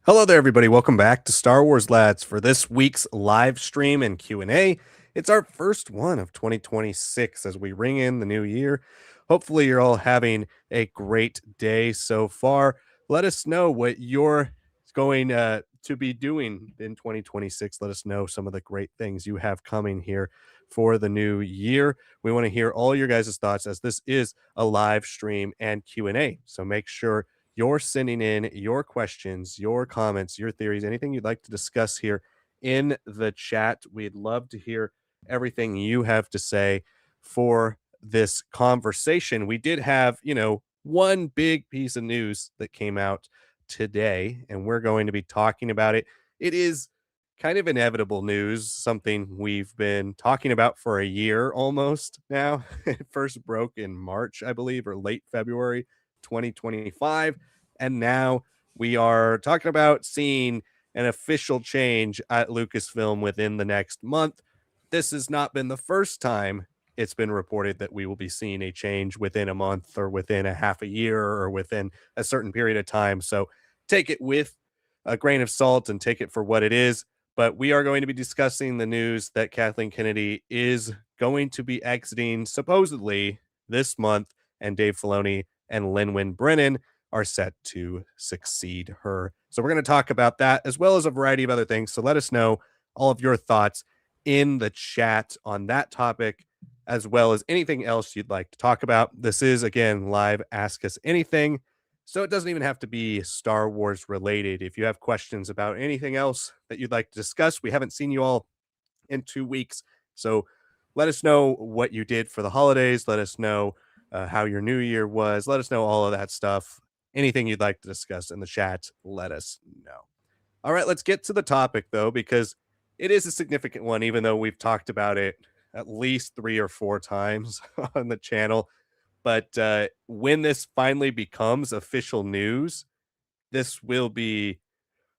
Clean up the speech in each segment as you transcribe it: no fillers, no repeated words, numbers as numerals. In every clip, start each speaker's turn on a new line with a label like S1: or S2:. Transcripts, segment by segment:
S1: Hello there, everybody. Welcome back to Star Wars Lads for this week's live stream and Q&A. It's our first one of 2026 as we ring in the new year. Hopefully, you're all having a great day so far. Let us know what you're going to be doing in 2026. Let us know some of the great things you have coming here for the new year. We want to hear all your guys' thoughts as this is a live stream and Q&A. So make sure you're sending in your questions, your comments, your theories, anything you'd like to discuss here in the chat. We'd love to hear everything you have to say for this conversation. We did have, one big piece of news that came out today, and we're going to be talking about it. It is kind of inevitable news, something we've been talking about for a year almost now. It first broke in March, I believe, or late February 2025. And now we are talking about seeing an official change at Lucasfilm within the next month. This has not been the first time it's been reported that we will be seeing a change within a month or within a half a year or within a certain period of time. So take it with a grain of salt and take it for what it is. But we are going to be discussing the news that Kathleen Kennedy is going to be exiting supposedly this month, and Dave Filoni and Lynwen Brennan are set to succeed her. So we're going to talk about that as well as a variety of other things. So let us know all of your thoughts in the chat on that topic, as well as anything else you'd like to talk about. This is, again, live Ask Us Anything. So it doesn't even have to be Star Wars related. If you have questions about anything else that you'd like to discuss, we haven't seen you all in 2 weeks. So let us know what you did for the holidays. Let us know how your new year was. Let us know all of that stuff. Anything you'd like to discuss in the chat, let us know. All right, let's get to the topic, though, because it is a significant one, even though we've talked about it at least 3 or 4 times on the channel. But when this finally becomes official news, this will be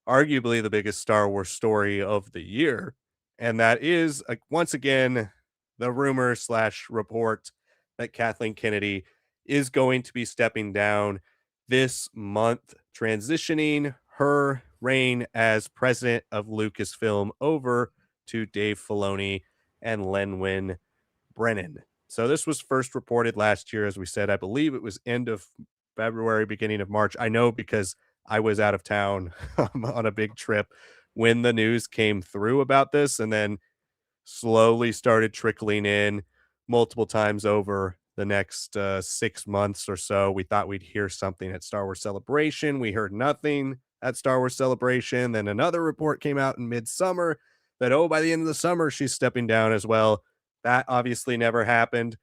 S1: arguably the biggest Star Wars story of the year. And that is, once again, the rumor slash report that Kathleen Kennedy is going to be stepping down this month, transitioning her reign as president of Lucasfilm over to Dave Filoni and Lynwen Brennan. So this was first reported last year, as we said. I believe it was end of February, beginning of March. I know because I was out of town on a big trip when the news came through about this, and then slowly started trickling in multiple times over the next 6 months or so. We thought we'd hear something at Star Wars Celebration. We heard nothing at Star Wars Celebration. Then another report came out in midsummer that, oh, by the end of the summer, she's stepping down as well. That obviously never happened.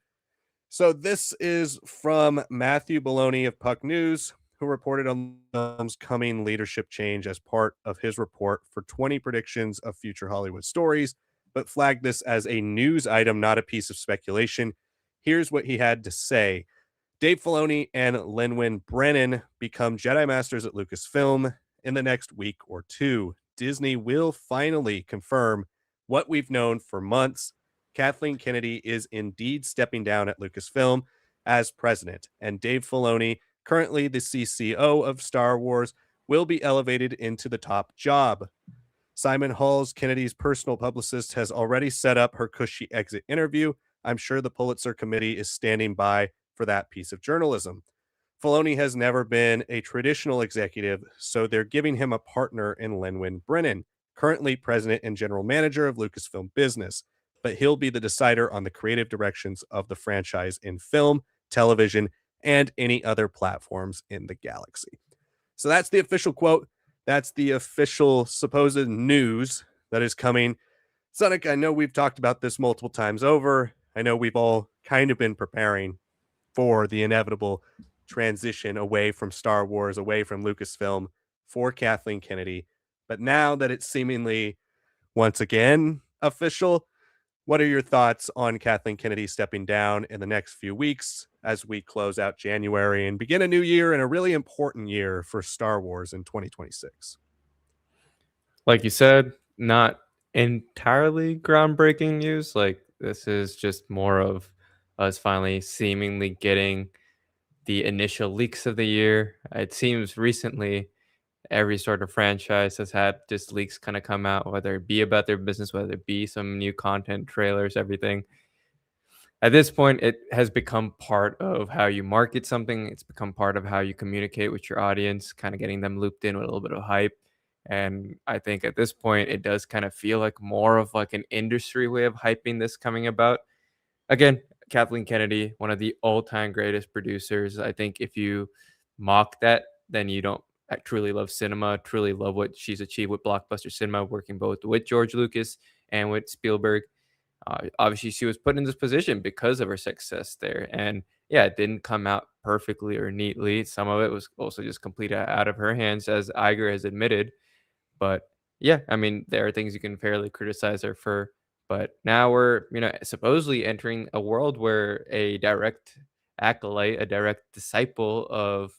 S1: So this is from Matthew Filoni of Puck News, who reported on the film's coming leadership change as part of his report for 20 predictions of future Hollywood stories, but flagged this as a news item, not a piece of speculation. Here's what he had to say. Dave Filoni and Lynwen Brennan become Jedi Masters at Lucasfilm in the next week or two. Disney will finally confirm what we've known for months. Kathleen Kennedy is indeed stepping down at Lucasfilm as president, and Dave Filoni, currently the CCO of Star Wars, will be elevated into the top job. Simon Halls, Kennedy's personal publicist, has already set up her cushy exit interview. I'm sure the Pulitzer Committee is standing by for that piece of journalism. Filoni has never been a traditional executive, so they're giving him a partner in Lynwen Brennan, currently president and general manager of Lucasfilm Business, but he'll be the decider on the creative directions of the franchise in film, television, and any other platforms in the galaxy. So that's the official quote. That's the official supposed news that is coming. Sonic, I know we've talked about this multiple times over. I know we've all kind of been preparing for the inevitable transition away from Star Wars, away from Lucasfilm for Kathleen Kennedy. But now that it's seemingly once again official, what are your thoughts on Kathleen Kennedy stepping down in the next few weeks as we close out January and begin a new year and a really important year for Star Wars in 2026?
S2: Like you said, not entirely groundbreaking news. Like, this is just more of us finally seemingly getting the initial leaks of the year. It seems recently Every sort of franchise has had just leaks kind of come out, whether it be about their business, whether it be some new content, trailers, everything. At this point, it has become part of how you market something. It's become part of how you communicate with your audience, kind of getting them looped in with a little bit of hype. And I think at this point, it does kind of feel like more of like an industry way of hyping this coming about. Again, Kathleen Kennedy, one of the all-time greatest producers. I think if you mock that, then you don't truly love cinema, truly love what she's achieved with blockbuster cinema, working both with George Lucas and with Spielberg. Obviously, she was put in this position because of her success there. And yeah, it didn't come out perfectly or neatly. Some of it was also just completely out of her hands, as Iger has admitted. But yeah, I mean, there are things you can fairly criticize her for. But now we're, supposedly entering a world where a direct acolyte, a direct disciple of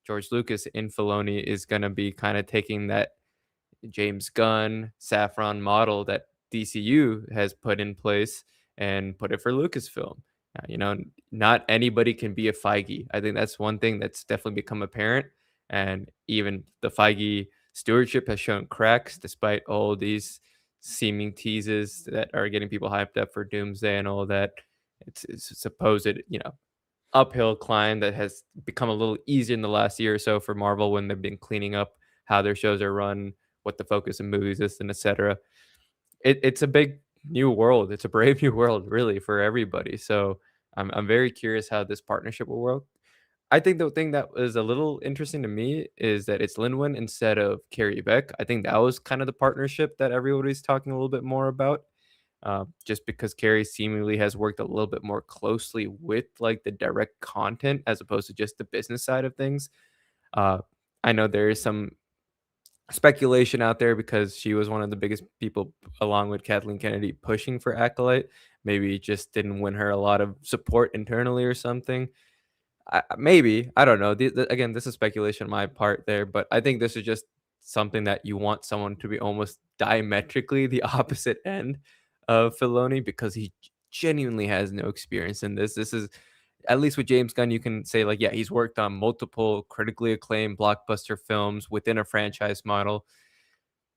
S2: George Lucas in Filoni is going to be kind of taking that James Gunn saffron model that DCU has put in place and put it for Lucasfilm. Not anybody can be a Feige. I think that's one thing that's definitely become apparent. And even the Feige stewardship has shown cracks despite all these seeming teases that are getting people hyped up for Doomsday and all that. It's a supposed, uphill climb that has become a little easier in the last year or so for Marvel when they've been cleaning up how their shows are run, what the focus of movies is, and etc. It's a big new world. It's a brave new world, really, for everybody. So I'm very curious how this partnership will work. I think the thing that was a little interesting to me is that it's Lynwen instead of Carrie Beck. I think that was kind of the partnership that everybody's talking a little bit more about, just because Carrie seemingly has worked a little bit more closely with like the direct content as opposed to just the business side of things. Uh, I know there is some speculation out there because she was one of the biggest people, along with Kathleen Kennedy, pushing for Acolyte. Maybe it just didn't win her a lot of support internally or something. Maybe, I don't know. Again, this is speculation on my part there, but I think this is just something that you want someone to be almost diametrically the opposite end of Filoni because he genuinely has no experience in this. This is, at least with James Gunn, you can say like, yeah, he's worked on multiple critically acclaimed blockbuster films within a franchise model.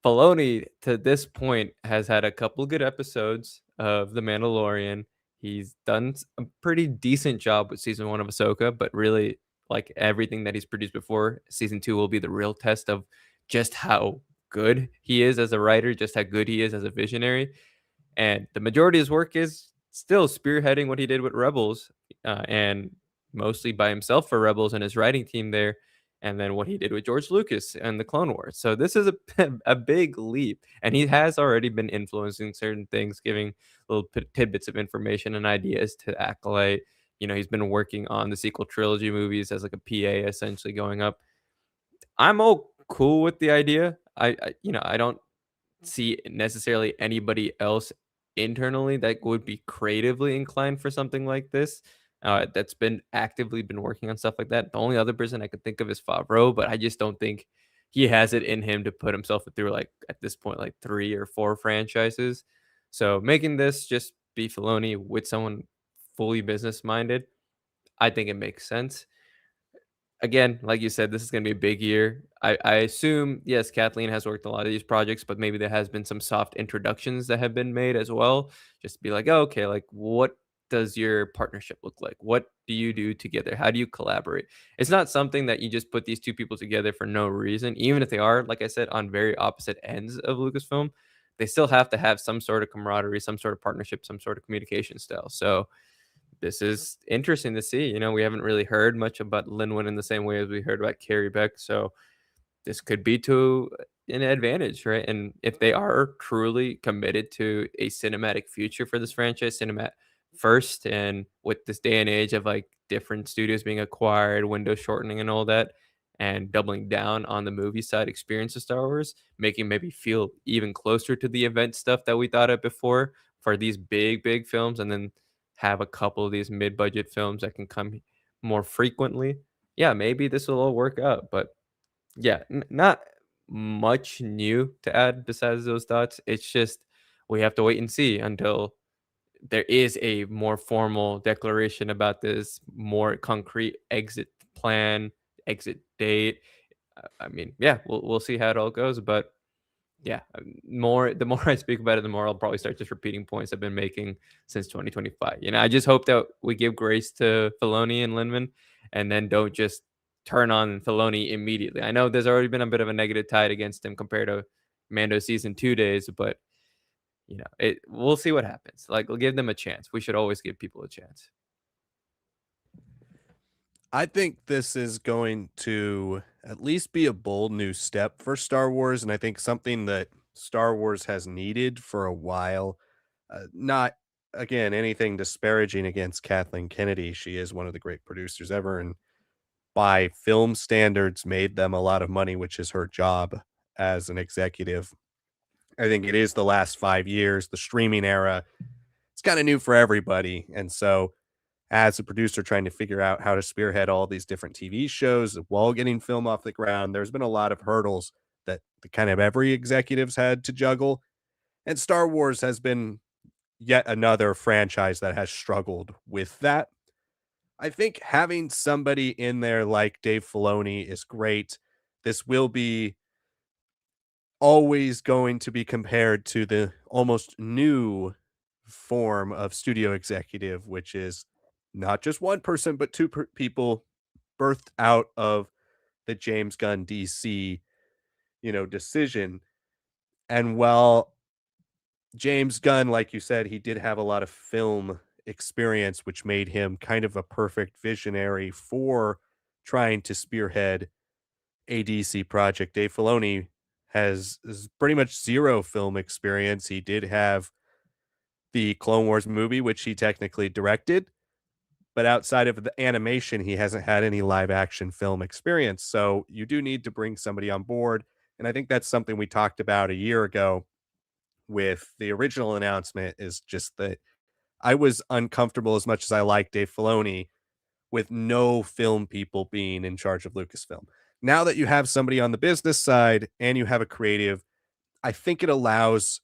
S2: Filoni, to this point, has had a couple good episodes of The Mandalorian. He's done a pretty decent job with season 1 of Ahsoka, but really, like everything that he's produced before, season 2 will be the real test of just how good he is as a writer, just how good he is as a visionary. And the majority of his work is still spearheading what he did with Rebels, and mostly by himself for Rebels and his writing team there, and then what he did with George Lucas and the Clone Wars. So this is a a big leap, and he has already been influencing certain things, giving little tidbits of information and ideas to Acolyte. He's been working on the sequel trilogy movies as like a PA, essentially going up. I'm all cool with the idea. I don't see necessarily anybody else internally that would be creatively inclined for something like this. That's been actively been working on stuff like that. The only other person I could think of is Favreau, but I just don't think he has it in him to put himself through like at this point like 3 or 4 franchises. So making this just be Filoni with someone fully business minded, I think it makes sense. Again, like you said, this is going to be a big year. I assume, yes, Kathleen has worked a lot of these projects, but maybe there has been some soft introductions that have been made as well. Just to be like, oh, okay, like what does your partnership look like? What do you do together? How do you collaborate? It's not something that you just put these two people together for no reason, even if they are, like I said, on very opposite ends of Lucasfilm. They still have to have some sort of camaraderie, some sort of partnership, some sort of communication style. So this is interesting to see. We haven't really heard much about Linwin in the same way as we heard about Carrie Beck. So this could be to an advantage, right? And if they are truly committed to a cinematic future for this franchise, cinema first, and with this day and age of like different studios being acquired, window shortening, and all that, and doubling down on the movie side experience of Star Wars, making maybe feel even closer to the event stuff that we thought of before for these big, big films, and then have a couple of these mid-budget films that can come more frequently. Yeah, maybe this will all work out, but yeah, not much new to add besides those thoughts. It's just we have to wait and see until there is a more formal declaration about this, more concrete exit plan, exit date. I mean, yeah, we'll see how it all goes, but yeah, more the more I speak about it, the more I'll probably start just repeating points I've been making since 2025. I just hope that we give grace to Filoni and Lynwen, and then don't just turn on Filoni immediately. I know there's already been a bit of a negative tide against him compared to Mando season 2 days, but we'll see what happens. Like, we'll give them a chance. We should always give people a chance.
S1: I think this is going to at least be a bold new step for Star Wars, and I think something that Star Wars has needed for a while. Not, again, anything disparaging against Kathleen Kennedy. She is one of the great producers ever, and by film standards, made them a lot of money, which is her job as an executive. I think it is the last 5 years, the streaming era. It's kind of new for everybody, and so as a producer trying to figure out how to spearhead all these different TV shows while getting film off the ground, there's been a lot of hurdles that the kind of every executive's had to juggle. And Star Wars has been yet another franchise that has struggled with that. I think having somebody in there like Dave Filoni is great. This will be always going to be compared to the almost new form of studio executive, which is not just one person, but two people birthed out of the James Gunn DC, decision. And while James Gunn, like you said, he did have a lot of film experience, which made him kind of a perfect visionary for trying to spearhead a DC project. Dave Filoni has pretty much zero film experience. He did have the Clone Wars movie, which he technically directed, but outside of the animation, he hasn't had any live action film experience. So you do need to bring somebody on board. And I think that's something we talked about a year ago with the original announcement, is just that I was uncomfortable, as much as I like Dave Filoni, with no film people being in charge of Lucasfilm. Now that you have somebody on the business side and you have a creative, I think it allows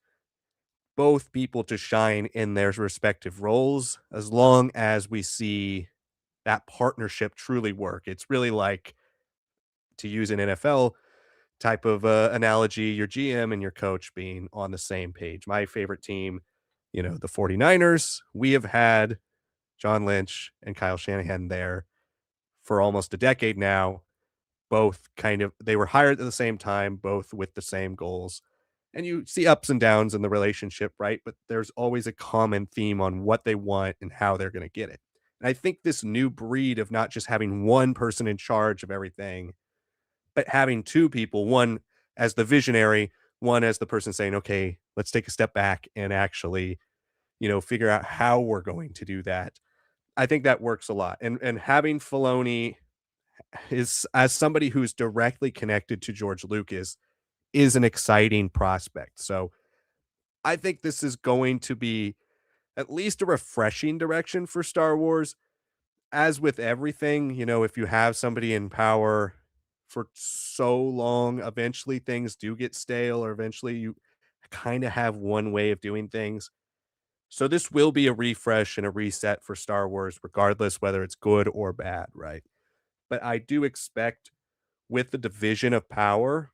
S1: both people to shine in their respective roles as long as we see that partnership truly work. It's really like, to use an NFL type of analogy, your GM and your coach being on the same page. My favorite team, the 49ers, we have had John Lynch and Kyle Shanahan there for almost a decade now. Both they were hired at the same time, both with the same goals. And you see ups and downs in the relationship, right? But there's always a common theme on what they want and how they're going to get it. And I think this new breed of not just having one person in charge of everything, but having two people, one as the visionary, one as the person saying, okay, let's take a step back and actually, figure out how we're going to do that. I think that works a lot. And having Filoni is, as somebody who's directly connected to George Lucas, is an exciting prospect. So I think this is going to be at least a refreshing direction for Star Wars. As with everything, if you have somebody in power for so long, eventually things do get stale, or eventually you kind of have one way of doing things. So this will be a refresh and a reset for Star Wars, regardless whether it's good or bad, right? But I do expect, with the division of power,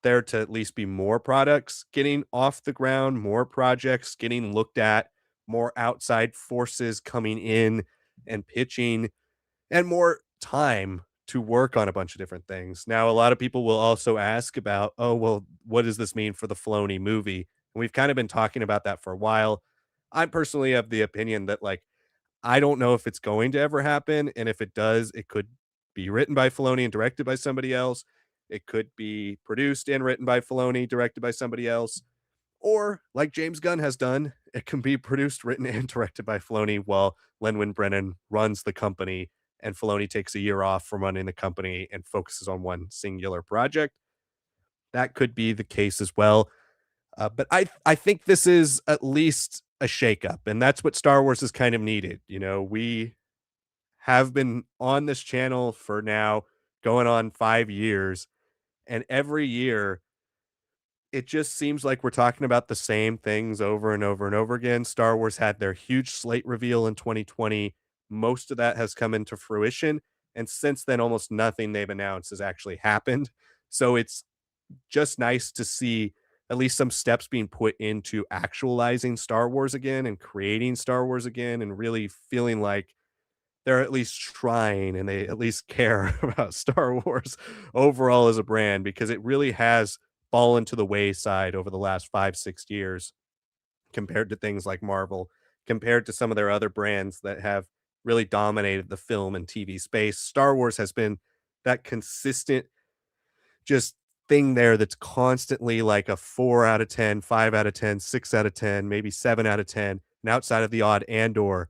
S1: there to at least be more products getting off the ground, more projects getting looked at, more outside forces coming in and pitching, and more time to work on a bunch of different things. Now, a lot of people will also ask about, oh, well, what does this mean for the Filoni movie? And we've kind of been talking about that for a while. I personally have the opinion that, like, I don't know if it's going to ever happen. And if it does, it could be written by Filoni and directed by somebody else. It could be produced and written by Filoni, directed by somebody else. Or, like James Gunn has done, it can be produced, written, and directed by Filoni while Lynwen Brennan runs the company and Filoni takes a year off from running the company and focuses on one singular project. That could be the case as well. But I think this is at least a shakeup, and that's what Star Wars has kind of needed. We have been on this channel for now going on 5 years, and every year it just seems like we're talking about the same things over and over and over again. Star Wars had their huge slate reveal in 2020. Most of that has come into fruition, And since then, almost nothing they've announced has actually happened. So it's just nice to see at least some steps being put into actualizing Star Wars again and creating Star Wars again and really feeling like they're at least trying and they at least care about Star Wars overall as a brand, because it really has fallen to the wayside over the last 5, 6 years compared to things like Marvel, compared to some of their other brands that have really dominated the film and TV space. Star Wars has been that consistent just thing there that's constantly like a 4 out of 10, 5 out of 10, 6 out of 10, maybe 7 out of 10. And outside of the odd Andor,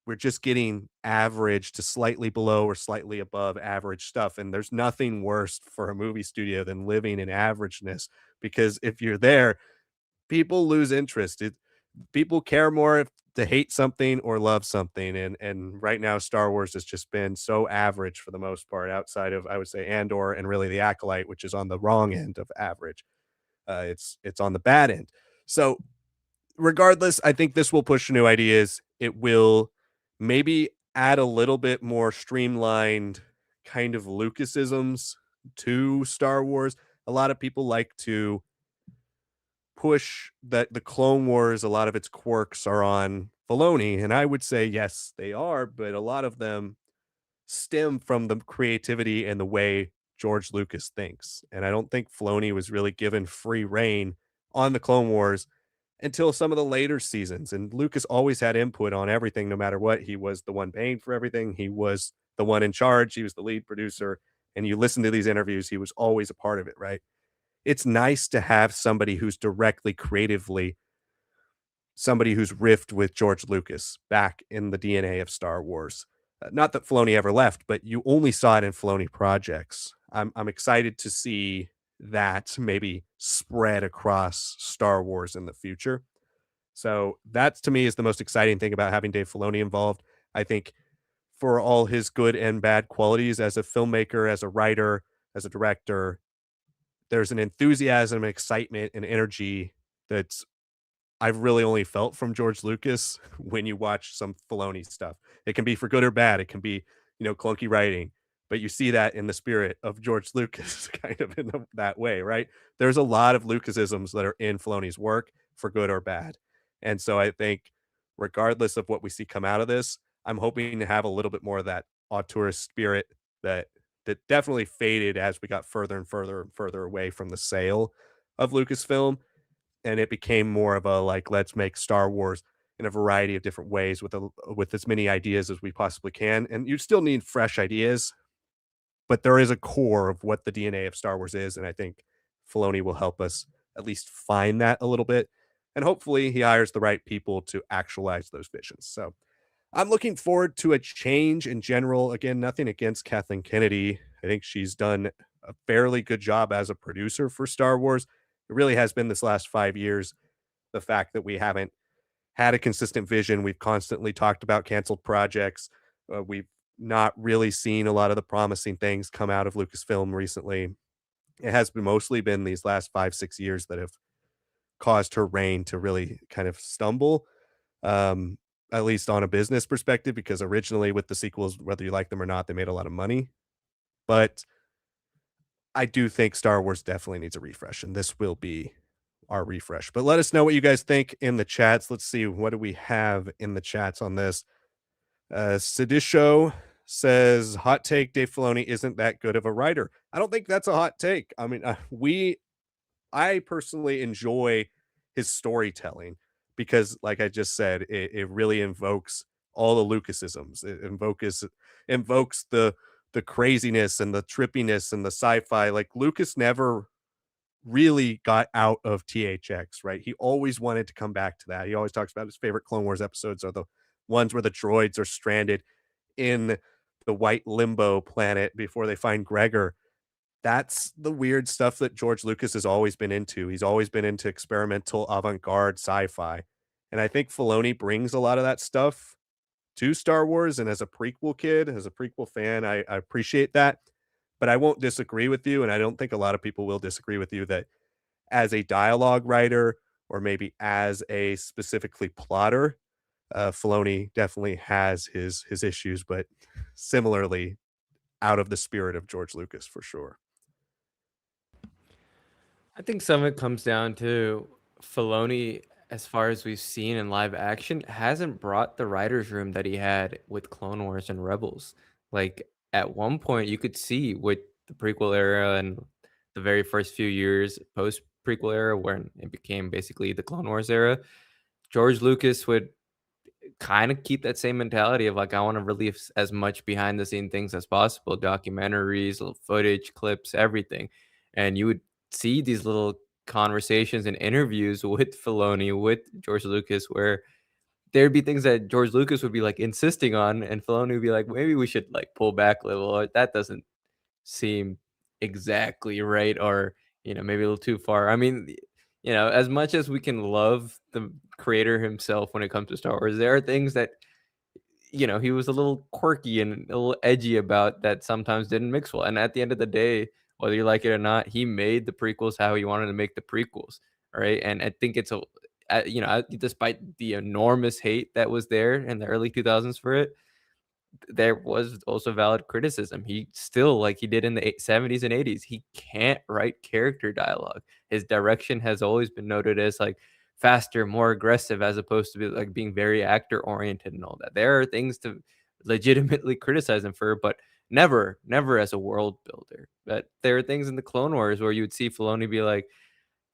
S1: we're just getting average to slightly below or slightly above average stuff. And there's nothing worse for a movie studio than living in averageness, because if you're there, people lose interest. People care more if to hate something or love something. And right now, Star Wars has just been so average for the most part, outside of, I would say, Andor and really the Acolyte, which is on the wrong end of average. It's on the bad end. So regardless, I think this will push new ideas. It will maybe add a little bit more streamlined kind of Lucasisms to Star Wars. A lot of people like to push that the Clone Wars, a lot of its quirks are on Filoni, and I would say yes, they are, but a lot of them stem from the creativity and the way George Lucas thinks. And I don't think Filoni was really given free reign on the Clone Wars until some of the later seasons. And Lucas always had input on everything, no matter what. He was the one paying for everything. He was the one in charge. He was the lead producer. And you listen to these interviews, he was always a part of it, right? It's nice to have somebody who's directly creatively somebody who's riffed with George Lucas back in the DNA of Star Wars. Not that Filoni ever left, but you only saw it in Filoni projects. I'm excited to see that maybe spread across Star Wars in the future. So that to me is the most exciting thing about having Dave Filoni involved. I think for all his good and bad qualities as a filmmaker, as a writer, as a director, there's an enthusiasm, excitement, and energy that's I've really only felt from George Lucas when you watch some Filoni stuff. It can be for good or bad. It can be, clunky writing, but you see that in the spirit of George Lucas kind of in that way, right? There's a lot of Lucasisms that are in Filoni's work for good or bad. And so I think regardless of what we see come out of this, I'm hoping to have a little bit more of that auteurist spirit that definitely faded as we got further and further and further away from the sale of Lucasfilm, and it became more of a like let's make Star Wars in a variety of different ways with as many ideas as we possibly can. And you still need fresh ideas, but there is a core of what the DNA of Star Wars is, and I think Filoni will help us at least find that a little bit. And hopefully he hires the right people to actualize those visions. So I'm looking forward to a change in general. Again, nothing against Kathleen Kennedy. I think she's done a fairly good job as a producer for Star Wars. It really has been this last 5 years, the fact that we haven't had a consistent vision. We've constantly talked about canceled projects. We've not really seen a lot of the promising things come out of Lucasfilm recently. It has been mostly been these last 5, 6 years that have caused her reign to really kind of stumble, um, at least on a business perspective, because originally with the sequels, whether you like them or not, they made a lot of money. But I do think Star Wars definitely needs a refresh, and this will be our refresh. But let us know what you guys think in the chats. Let's see, what do we have in the chats on this? Sedisho says, hot take, Dave Filoni isn't that good of a writer. I don't think that's a hot take. I mean, I personally enjoy his storytelling because, like I just said, it really invokes all the Lucasisms. It invokes the craziness and the trippiness and the sci-fi. Like Lucas never really got out of THX, right? He always wanted to come back to that. He always talks about his favorite Clone Wars episodes are the ones where the droids are stranded in the white limbo planet before they find Gregor. That's the weird stuff that George Lucas has always been into. He's always been into experimental avant-garde sci-fi. And I think Filoni brings a lot of that stuff to Star Wars. And as a prequel kid, as a prequel fan, I appreciate that. But I won't disagree with you. And I don't think a lot of people will disagree with you that as a dialogue writer or maybe as a specifically plotter, Filoni definitely has his issues. But similarly, out of the spirit of George Lucas for sure.
S2: I think some of it comes down to Filoni, as far as we've seen in live action, hasn't brought the writers' room that he had with Clone Wars and Rebels. Like at one point, you could see with the prequel era and the very first few years post prequel era, when it became basically the Clone Wars era, George Lucas would kind of keep that same mentality of like, I want to release as much behind the scene things as possible, documentaries, little footage, clips, everything. And you would see these little conversations and interviews with Filoni, with George Lucas, where there'd be things that George Lucas would be like insisting on, and Filoni would be like, maybe we should like pull back a little, or that doesn't seem exactly right, or maybe a little too far. I mean, as much as we can love the creator himself when it comes to Star Wars, there are things that he was a little quirky and a little edgy about that sometimes didn't mix well. And at the end of the day, whether you like it or not, he made the prequels how he wanted to make the prequels, right? And I think it's despite the enormous hate that was there in the early 2000s for it, there was also valid criticism. He still, like he did in the 70s and 80s, he can't write character dialogue. His direction has always been noted as like faster, more aggressive, as opposed to like being very actor oriented and all that. There are things to legitimately criticize him for, but never as a world builder. But there are things in the Clone Wars where you would see Filoni be like,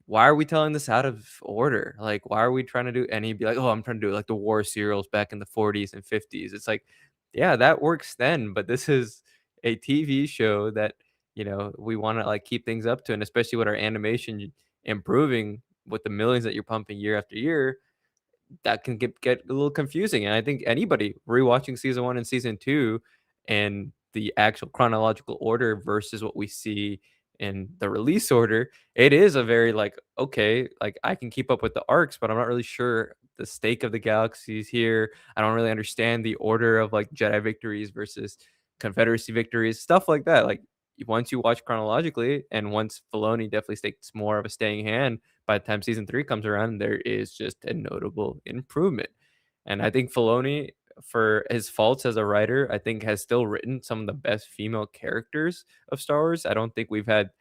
S2: why are we telling this out of order? Like, why are we trying to do? And he'd be like, oh, I'm trying to do like the war serials back in the 40s and 50s. It's like, yeah, that works then, but this is a TV show that, we want to like keep things up to. And especially with our animation improving with the millions that you're pumping year after year, that can get a little confusing. And I think anybody rewatching season 1 and season 2 and the actual chronological order versus what we see in the release order, it is a very like, okay, like I can keep up with the arcs, but I'm not really sure the stake of the galaxies here. I don't really understand the order of like Jedi victories versus Confederacy victories, stuff like that. Like once you watch chronologically, and once Filoni definitely takes more of a staying hand, by the time season 3 comes around, there is just a notable improvement. And I think Filoni, for his faults as a writer, I think has still written some of the best female characters of Star Wars. I don't think we've had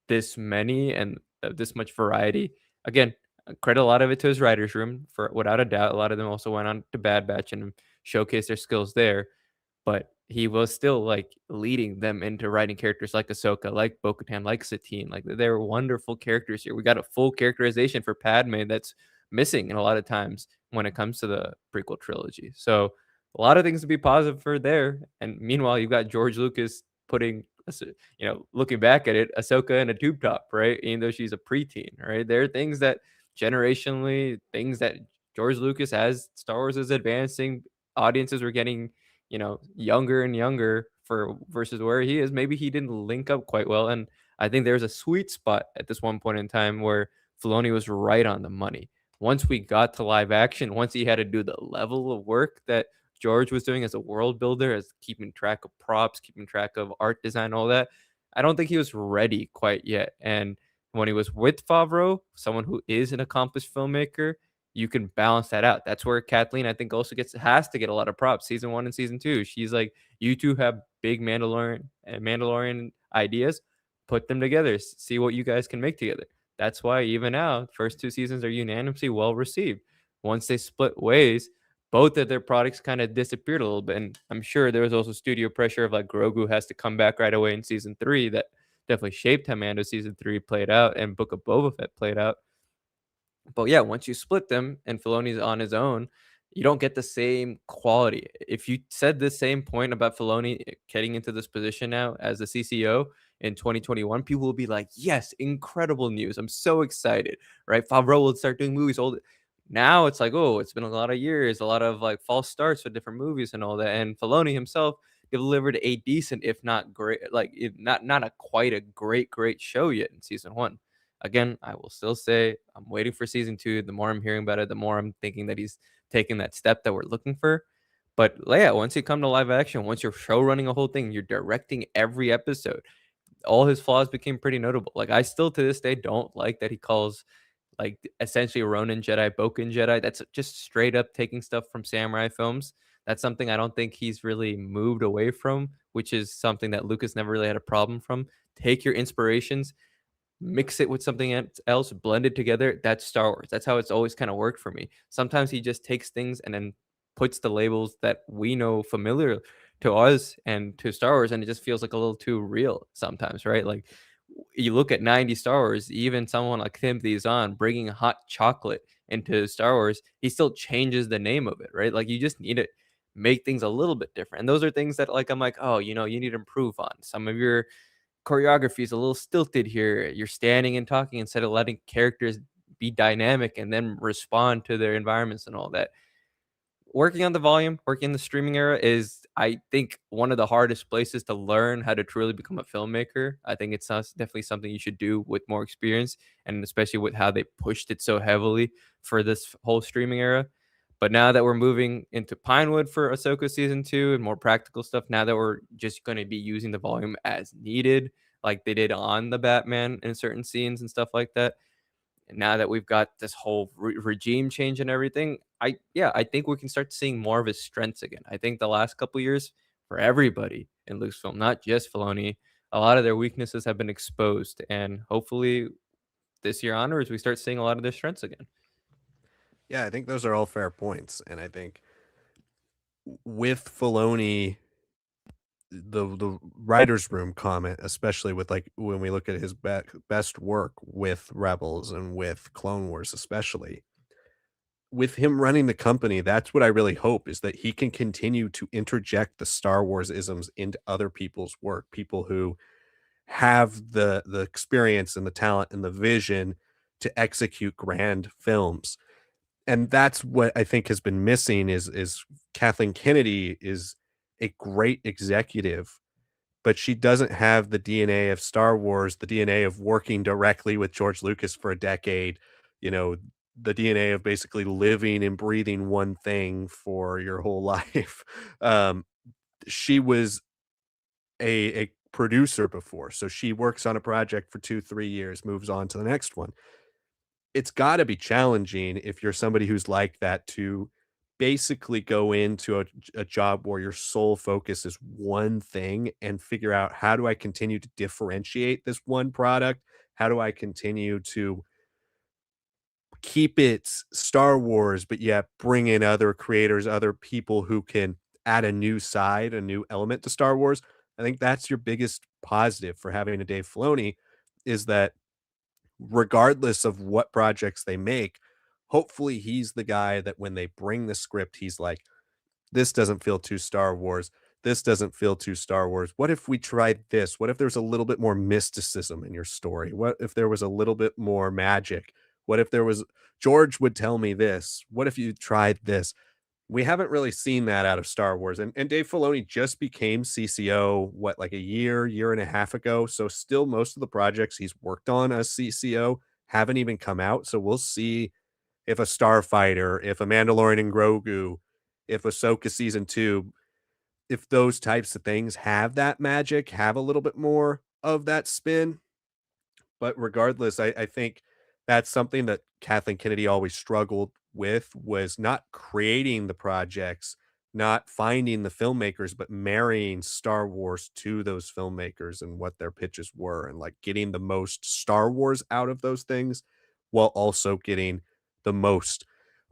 S2: this many and this much variety. Again, credit a lot of it to his writer's room, for without a doubt. A lot of them also went on to Bad Batch and showcased their skills there, but he was still like leading them into writing characters like Ahsoka, like Bo-Katan, like Satine. Like they were wonderful characters here. We got a full characterization for Padme that's missing in a lot of times when it comes to the prequel trilogy. So a lot of things to be positive for there. And meanwhile, you've got George Lucas putting, looking back at it, Ahsoka in a tube top, right? Even though she's a preteen, right? There are things that generationally, things that George Lucas, as Star Wars is advancing, audiences were getting younger and younger for versus where he is. Maybe he didn't link up quite well. And I think there's a sweet spot at this one point in time where Filoni was right on the money. Once we got to live action, once he had to do the level of work that George was doing as a world builder, as keeping track of props, keeping track of art design, all that, I don't think he was ready quite yet. And when he was with Favreau, someone who is an accomplished filmmaker, you can balance that out. That's where Kathleen, I think, also has to get a lot of props. Season 1 and season 2, she's like, you two have big Mandalorian ideas, put them together, see what you guys can make together. That's why even now, first 2 seasons are unanimously well received. Once they split ways, both of their products kind of disappeared a little bit. And I'm sure there was also studio pressure of like Grogu has to come back right away in season 3. That definitely shaped how Mando season 3 played out and Book of Boba Fett played out. But yeah, once you split them and Filoni's on his own, you don't get the same quality. If you said the same point about Filoni getting into this position now as the CCO in 2021, people will be like, yes, incredible news. I'm so excited, right? Favreau will start doing movies. All now it's like, oh, it's been a lot of years, a lot of like false starts with different movies and all that. And Filoni himself delivered a decent, if not great, like not a quite a great show yet in season 1. Again, I will still say I'm waiting for season 2. The more I'm hearing about it, the more I'm thinking that he's taking that step that we're looking for. But yeah, once you come to live action, once you're show running a whole thing, you're directing every episode. All his flaws became pretty notable. Like I still to this day don't like that he calls like essentially Ronin Jedi, Boken Jedi. That's just straight up taking stuff from samurai films. That's something I don't think he's really moved away from, which is something that Lucas never really had a problem from. Take your inspirations, mix it with something else, blend it together. That's Star Wars. That's how it's always kind of worked for me. Sometimes he just takes things and then puts the labels that we know familiar to us and to Star Wars, and it just feels like a little too real sometimes, right? Like you look at 90 Star Wars, even someone like Timothy Zahn bringing hot chocolate into Star Wars, he still changes the name of it, right? Like you just need to make things a little bit different. And those are things that like I'm like, oh, you need to improve on. Some of your choreography is a little stilted here. You're standing and talking instead of letting characters be dynamic and then respond to their environments and all that. Working on the volume, working in the streaming era is, I think, one of the hardest places to learn how to truly become a filmmaker. I think it's definitely something you should do with more experience, and especially with how they pushed it so heavily for this whole streaming era. But now that we're moving into Pinewood for Ahsoka season 2 and more practical stuff, now that we're just going to be using the volume as needed, like they did on the Batman in certain scenes and stuff like that, and now that we've got this whole regime change and everything, I think we can start seeing more of his strengths again. I think the last couple years for everybody in Lucasfilm, not just Filoni, a lot of their weaknesses have been exposed, and hopefully this year onwards we start seeing a lot of their strengths again.
S1: Yeah, I think those are all fair points, and I think with Filoni, the writers' room comment, especially with like when we look at his best work with Rebels and with Clone Wars, especially with him running the company, that's what I really hope is that he can continue to interject the Star Wars isms into other people's work, people who have the experience and the talent and the vision to execute grand films. And that's what I think has been missing is Kathleen Kennedy is a great executive, but she doesn't have the DNA of Star Wars, the DNA of working directly with George Lucas for a decade, you know, the DNA of basically living and breathing one thing for your whole life. Um, she was a producer before, so she works on a project for 2, 3 years, moves on to the next one. It's gotta be challenging if you're somebody who's like that to basically go into a job where your sole focus is one thing and figure out, "How do I continue to differentiate this one product? How do I continue to keep it Star Wars, but yet bring in other creators, other people who can add a new side, a new element to Star Wars?" I think that's your biggest positive for having a Dave Filoni is that regardless of what projects they make, hopefully he's the guy that when they bring the script, he's like, this doesn't feel too Star Wars. This doesn't feel too Star Wars. What if we tried this? What if there's a little bit more mysticism in your story? What if there was a little bit more magic? What if there was George would tell me this? What if you tried this? We haven't really seen that out of Star Wars. And Dave Filoni just became CCO, what, like a year and a half ago. So still most of the projects he's worked on as CCO haven't even come out. So we'll see if a Starfighter, if a Mandalorian and Grogu, if Ahsoka season 2, if those types of things have that magic, have a little bit more of that spin. But regardless, I think that's something that Kathleen Kennedy always struggled with was not creating the projects, not finding the filmmakers, but marrying Star Wars to those filmmakers and what their pitches were and like getting the most Star Wars out of those things while also getting the most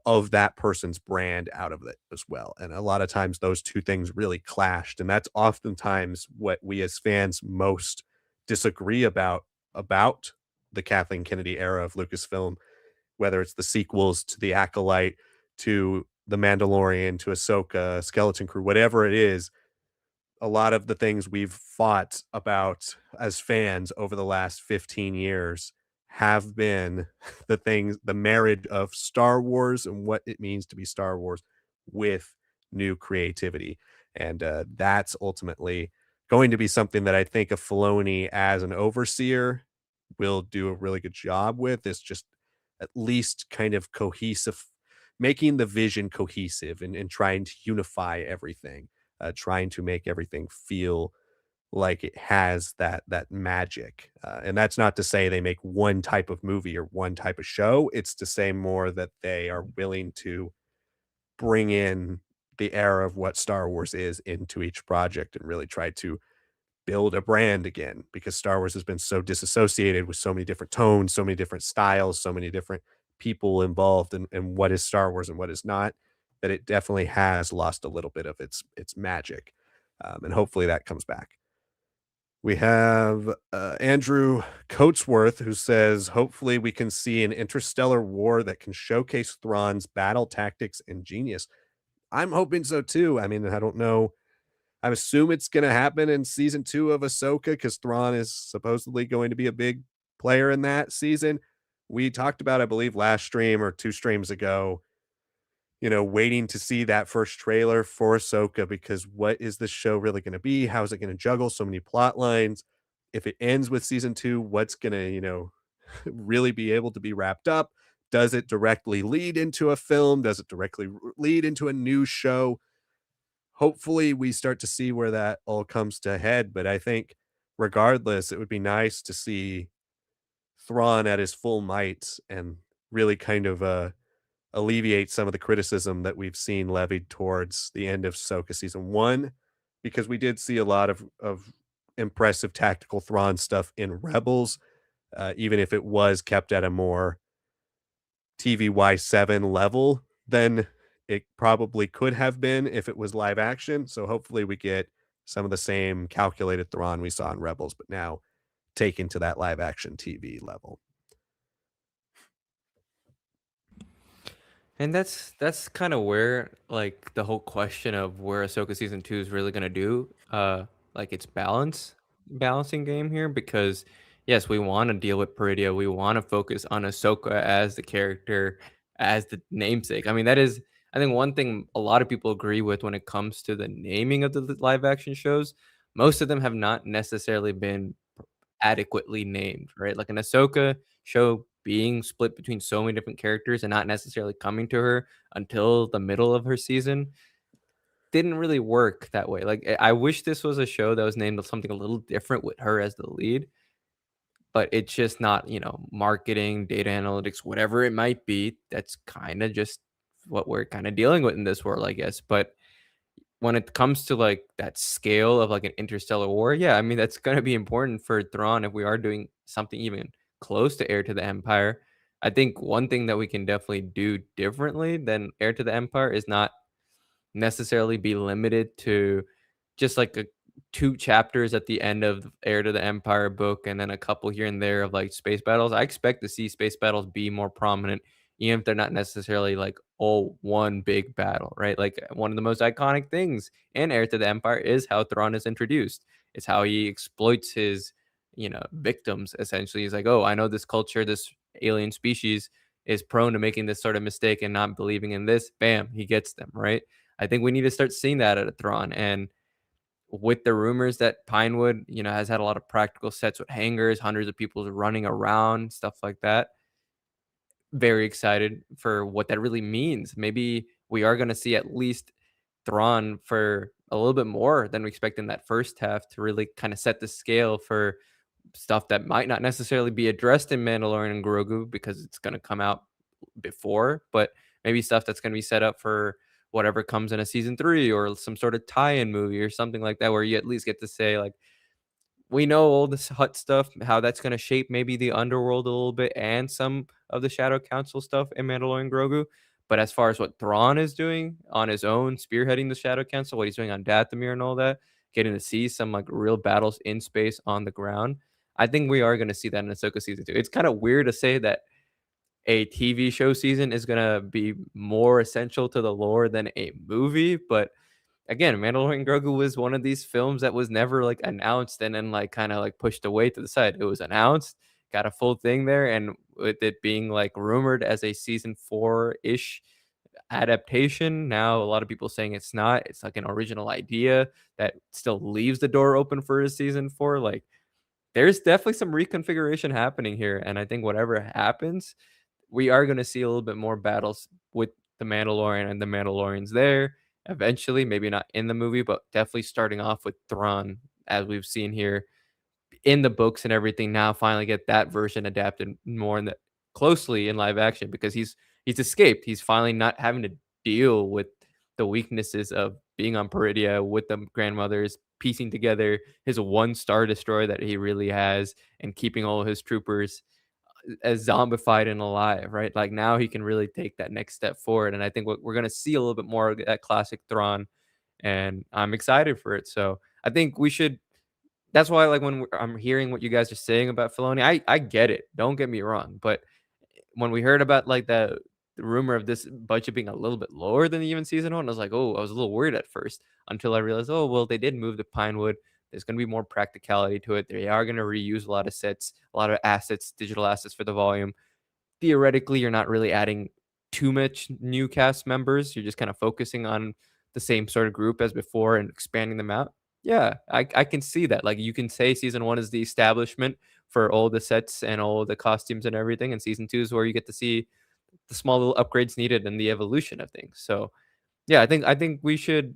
S1: of that person's brand out of it as well. And a lot of times those two things really clashed. And that's oftentimes what we as fans most disagree about the Kathleen Kennedy era of Lucasfilm, whether it's the sequels to The Acolyte, to The Mandalorian, to Ahsoka, Skeleton Crew, whatever it is, a lot of the things we've fought about as fans over the last 15 years have been the marriage of Star Wars and what it means to be Star Wars with new creativity. And that's ultimately going to be something that I think a Filoni as an overseer will do a really good job with is just at least kind of cohesive, making the vision cohesive and trying to unify everything, trying to make everything feel like it has that magic. And that's not to say they make one type of movie or one type of show. It's to say more that they are willing to bring in the era of what Star Wars is into each project and really try to build a brand again, because Star Wars has been so disassociated with so many different tones, so many different styles, so many different people involved in what is Star Wars and what is not, that it definitely has lost a little bit of its magic. And hopefully that comes back. We have Andrew Coatsworth, who says, hopefully we can see an interstellar war that can showcase Thrawn's battle tactics and genius. I'm hoping so too. I mean, I don't know. I assume it's going to happen in season 2 of Ahsoka, because Thrawn is supposedly going to be a big player in that season. We talked about, I believe, last stream or 2 streams ago, waiting to see that first trailer for Ahsoka, because what is this show really going to be? How is it going to juggle so many plot lines? If it ends with season 2, what's going to, really be able to be wrapped up? Does it directly lead into a film? Does it directly lead into a new show? Hopefully we start to see where that all comes to head. But I think regardless, it would be nice to see Thrawn at his full might and really kind of alleviate some of the criticism that we've seen levied towards the end of Ahsoka season 1, because we did see a lot of impressive tactical Thrawn stuff in Rebels, even if it was kept at a more TVY7 level than it probably could have been if it was live action. So hopefully we get some of the same calculated Thrawn we saw in Rebels, but now taken to that live action TV level.
S2: And that's kind of where like the whole question of where Ahsoka season 2 is really gonna do, like its balancing game here, because yes, we want to deal with Peridia, we want to focus on Ahsoka as the character, as the namesake. I mean, that is, I think, one thing a lot of people agree with when it comes to the naming of the live action shows. Most of them have not necessarily been adequately named, right? Like an Ahsoka show being split between so many different characters and not necessarily coming to her until the middle of her season didn't really work that way. Like, I wish this was a show that was named something a little different with her as the lead, but it's just not, marketing, data analytics, whatever it might be. That's kind of just what we're kind of dealing with in this world, I guess. But when it comes to like that scale of like an interstellar war, yeah, I mean that's gonna be important for Thrawn if we are doing something even close to Heir to the Empire. I think one thing that we can definitely do differently than Heir to the Empire is not necessarily be limited to just like a 2 chapters at the end of Heir to the Empire book and then a couple here and there of like space battles. I expect to see space battles be more prominent, even if they're not necessarily like all one big battle, right? Like one of the most iconic things in Heir to the Empire is how Thrawn is introduced. It's how he exploits his, victims essentially. He's like, oh, I know this culture, this alien species is prone to making this sort of mistake and not believing in this. Bam, he gets them, right? I think we need to start seeing that at a Thrawn. And with the rumors that Pinewood, has had a lot of practical sets with hangars, hundreds of people running around, stuff like that. Very excited for what that really means. Maybe we are going to see at least Thrawn for a little bit more than we expect in that first half to really kind of set the scale for stuff that might not necessarily be addressed in Mandalorian and Grogu because it's going to come out before, but maybe stuff that's going to be set up for whatever comes in a season 3 or some sort of tie-in movie or something like that, where you at least get to say like, we know all this hut stuff, how that's going to shape maybe the underworld a little bit and some of the Shadow Council stuff in Mandalorian Grogu. But as far as what Thrawn is doing on his own, spearheading the Shadow Council, what he's doing on Dathomir and all that, getting to see some like real battles in space on the ground, I think we are going to see that in Ahsoka season 2. It's kind of weird to say that a TV show season is going to be more essential to the lore than a movie, but again, Mandalorian Grogu was one of these films that was never like announced and then like kind of like pushed away to the side. It was announced, got a full thing there, and with it being like rumored as a season 4-ish adaptation, now a lot of people saying it's not. It's like an original idea that still leaves the door open for a season 4. Like there's definitely some reconfiguration happening here, and I think whatever happens, we are going to see a little bit more battles with the Mandalorian and the Mandalorians there eventually, maybe not in the movie, but definitely starting off with Thrawn, as we've seen here in the books and everything. Now, finally get that version adapted more in the closely in live action because he's escaped. He's finally not having to deal with the weaknesses of being on Peridia with the grandmothers, piecing together his one star destroyer that he really has, and keeping all of his troopers as zombified and alive, right? Like now he can really take that next step forward, and I think we're gonna see a little bit more of that classic Thrawn, and I'm excited for it. So I think we should. That's why, like, when I'm hearing what you guys are saying about Filoni, I get it. Don't get me wrong, but when we heard about like the rumor of this budget being a little bit lower than even season one, I was like, oh, I was a little worried at first until I realized, oh, well, they did move to Pinewood. There's going to be more practicality to it. They are going to reuse a lot of sets, a lot of assets, digital assets for the volume. Theoretically, you're not really adding too much new cast members. You're just kind of focusing on the same sort of group as before and expanding them out. Yeah, I can see that. Like you can say season one is the establishment for all the sets and all the costumes and everything, and season two is where you get to see the small little upgrades needed and the evolution of things. So yeah, I think we should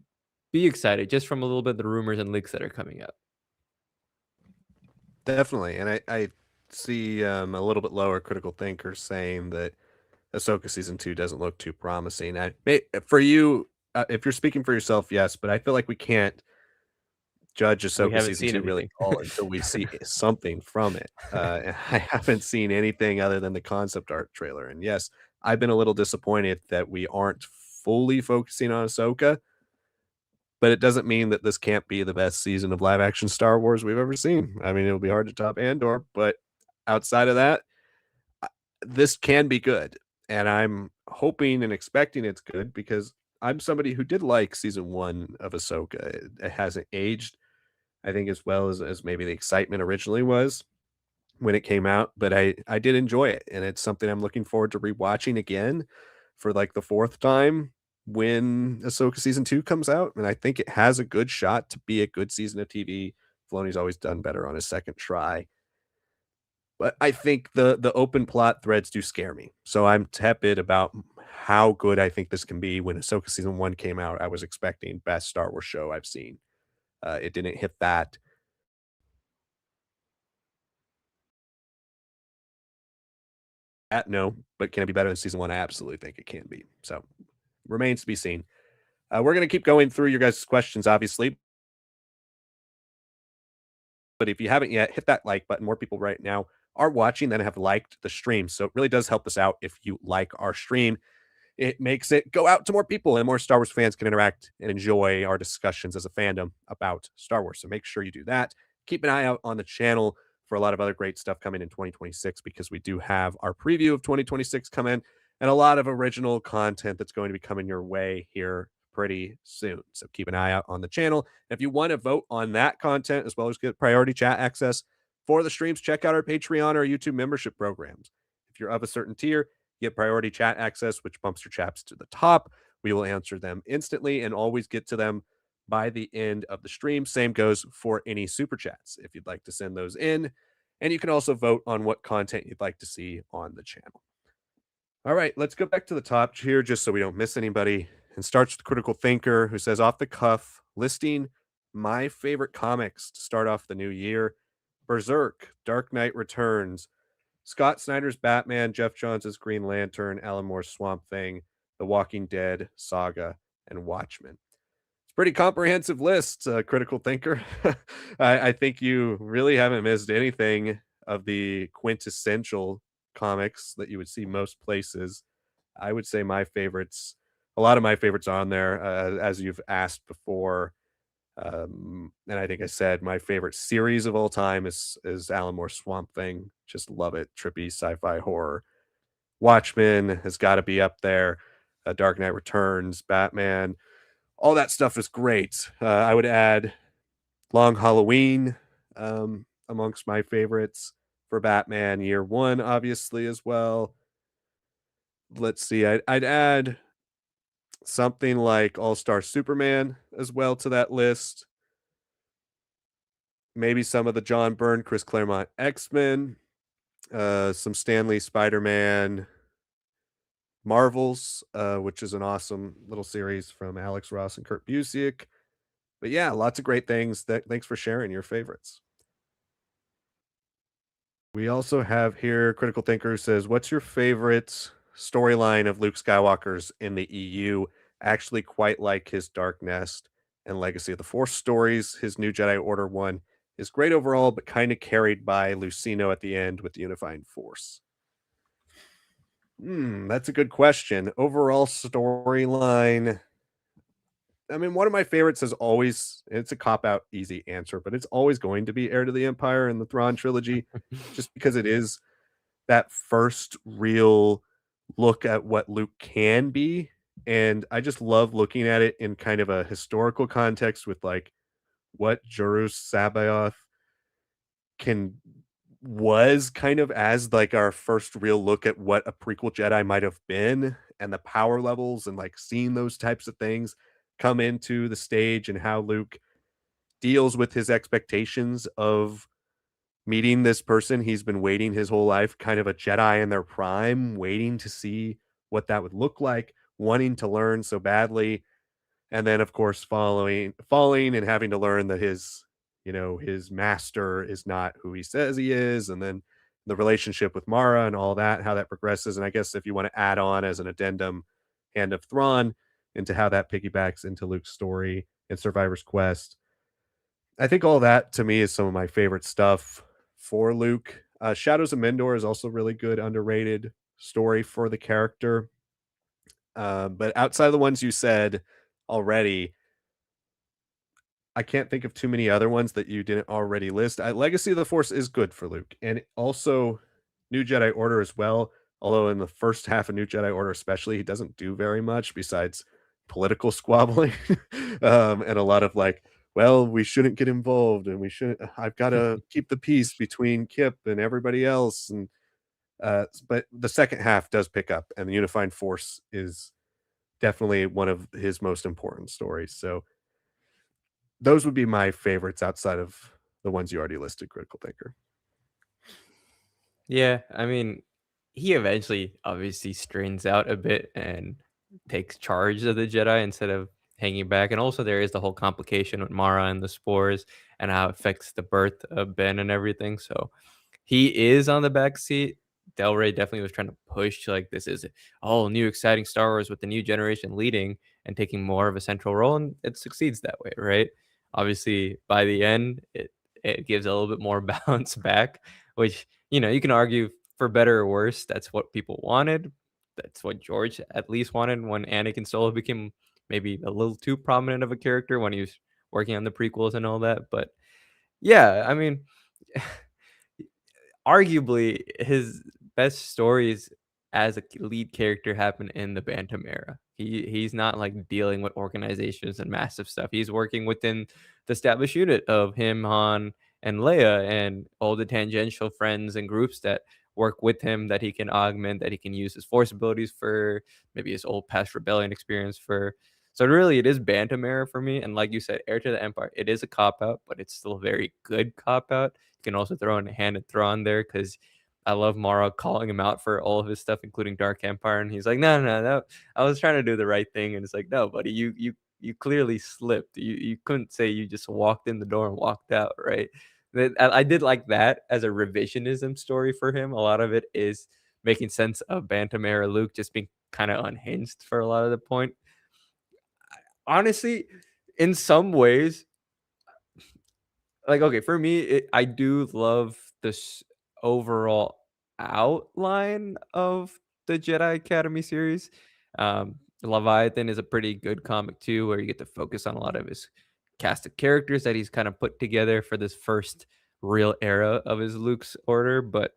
S2: be excited just from a little bit of the rumors and leaks that are coming out.
S1: Definitely, and I see a little bit lower critical thinkers saying that Ahsoka season 2 doesn't look too promising. For you, if you're speaking for yourself, yes, but I feel like we can't judge
S2: We
S1: Ahsoka
S2: haven't
S1: season
S2: seen
S1: 2 really
S2: anything.
S1: at all until we see something from it. And I haven't seen anything other than the concept art trailer. And yes, I've been a little disappointed that we aren't fully focusing on Ahsoka, but it doesn't mean that this can't be the best season of live action Star Wars we've ever seen. I mean, it'll be hard to top Andor, but outside of that, uh, this can be good. And I'm hoping and expecting it's good because I'm somebody who did like season 1 of Ahsoka. It hasn't aged, I think, as well as maybe the excitement originally was when it came out, but I did enjoy it, and it's something I'm looking forward to rewatching again for, like, the 4th time when Ahsoka season 2 comes out, and I think it has a good shot to be a good season of TV. Filoni's always done better on his 2nd try, but I think the open plot threads do scare me, so I'm tepid about how good I think this can be. When Ahsoka season 1 came out, I was expecting best Star Wars show I've seen. It didn't hit that. No, but can it be better than season 1? I absolutely think it can be, so remains to be seen. We're gonna keep going through your guys' questions, obviously, but if you haven't yet, hit that like button. More people right now are watching than have liked the stream, so it really does help us out if you like our stream. It makes it go out to more people, and more Star Wars fans can interact and enjoy our discussions as a fandom about Star Wars. So make sure you do that. Keep an eye out on the channel for a lot of other great stuff coming in 2026, because we do have our preview of 2026 coming and a lot of original content that's going to be coming your way here pretty soon. So keep an eye out on the channel. If you want to vote on that content as well as get priority chat access for the streams, check out our Patreon or YouTube membership programs. If you're of a certain tier, get priority chat access, which bumps your chats to the top. We will answer them instantly and always get to them by the end of the stream. Same goes for any super chats if you'd like to send those in. And you can also vote on what content you'd like to see on the channel. All right, let's go back to the top here just so we don't miss anybody. And starts with Critical Thinker, who says, off the cuff, listing my favorite comics to start off the new year: Berserk, Dark Knight Returns, Scott Snyder's Batman, Jeff Johns' Green Lantern, Alan Moore's Swamp Thing, The Walking Dead Saga, and Watchmen. It's a pretty comprehensive list, Critical Thinker. I think you really haven't missed anything of the quintessential comics that you would see most places. I would say my favorites, a lot of my favorites are on there, as you've asked before. And I think I said my favorite series of all time is Alan Moore's Swamp Thing. Just love it. Trippy sci-fi horror. Watchmen has got to be up there. Dark Knight Returns, Batman, all that stuff is great. I would add Long Halloween amongst my favorites for Batman. Year One, obviously, as well. Let's see. I'd add something like All Star Superman as well to that list. Maybe some of the John Byrne, Chris Claremont X-Men, some Stanley Spider-Man Marvels, which is an awesome little series from Alex Ross and Kurt Busiek. But yeah, lots of great things. Thanks for sharing your favorites. We also have here Critical Thinker, who says, what's your favorite storyline of Luke Skywalker's in the EU? I actually quite like his Dark Nest and Legacy of the Force stories. His New Jedi Order one is great overall, but kind of carried by Lucino at the end with the Unifying Force. That's a good question. Overall storyline. I mean, one of my favorites is always, it's a cop out, easy answer, but it's always going to be Heir to the Empire and the Thrawn trilogy, just because it is that first real look at what Luke can be. And I just love looking at it in kind of a historical context with like what Jurus Sabaoth can was kind of as like our first real look at what a prequel Jedi might have been and the power levels and like seeing those types of things come into the stage and how Luke deals with his expectations of meeting this person he's been waiting his whole life, kind of a Jedi in their prime, waiting to see what that would look like, wanting to learn so badly, and then of course falling and having to learn that his master is not who he says he is, and then the relationship with Mara and all that, how that progresses. And I guess if you want to add on as an addendum, Hand of Thrawn, into how that piggybacks into Luke's story and Survivor's Quest. I think all that to me is some of my favorite stuff for Luke. Shadows of Mendor is also really good, underrated story for the character. But outside of the ones you said already, I can't think of too many other ones that you didn't already list. Legacy of the Force is good for Luke, and also New Jedi Order as well. Although in the first half of New Jedi Order, especially, he doesn't do very much besides political squabbling and a lot of like, well, we shouldn't get involved, and we shouldn't. I've got to keep the peace between Kip and everybody else, and but the second half does pick up, and the Unifying Force is definitely one of his most important stories. So those would be my favorites outside of the ones you already listed, Critical Thinker.
S2: Yeah, I mean, he eventually obviously strains out a bit and takes charge of the Jedi instead of hanging back. And also, there is the whole complication with Mara and the spores and how it affects the birth of Ben and everything. So he is on the back seat. Del Rey definitely was trying to push like this is all new, exciting Star Wars with the new generation leading and taking more of a central role, and it succeeds that way, right? Obviously, by the end, it gives a little bit more balance back, which you can argue for better or worse. That's what people wanted. That's what George at least wanted when Anakin Solo became maybe a little too prominent of a character when he was working on the prequels and all that. But yeah, I mean, arguably his best stories as a lead character happen in the Bantam era. He's not like dealing with organizations and massive stuff. He's working within the established unit of him, Han, and Leia, and all the tangential friends and groups that work with him that he can augment, that he can use his force abilities for, maybe his old past rebellion experience for. So really, it is Bantam era for me. And like you said, Heir to the Empire, it is a cop out, but it's still a very good cop out. You can also throw in a Hand of Thrawn there because I love Mara calling him out for all of his stuff, including Dark Empire, and he's like, "No, no, no, I was trying to do the right thing," and it's like, "No, buddy, you clearly slipped. You couldn't say you just walked in the door and walked out, right?" I did like that as a revisionism story for him. A lot of it is making sense of Bantam era Luke just being kind of unhinged for a lot of the point. Honestly, in some ways, like, okay, for me, I do love this overall outline of the Jedi Academy series. Leviathan is a pretty good comic too, where you get to focus on a lot of his cast of characters that he's kind of put together for this first real era of his Luke's order. But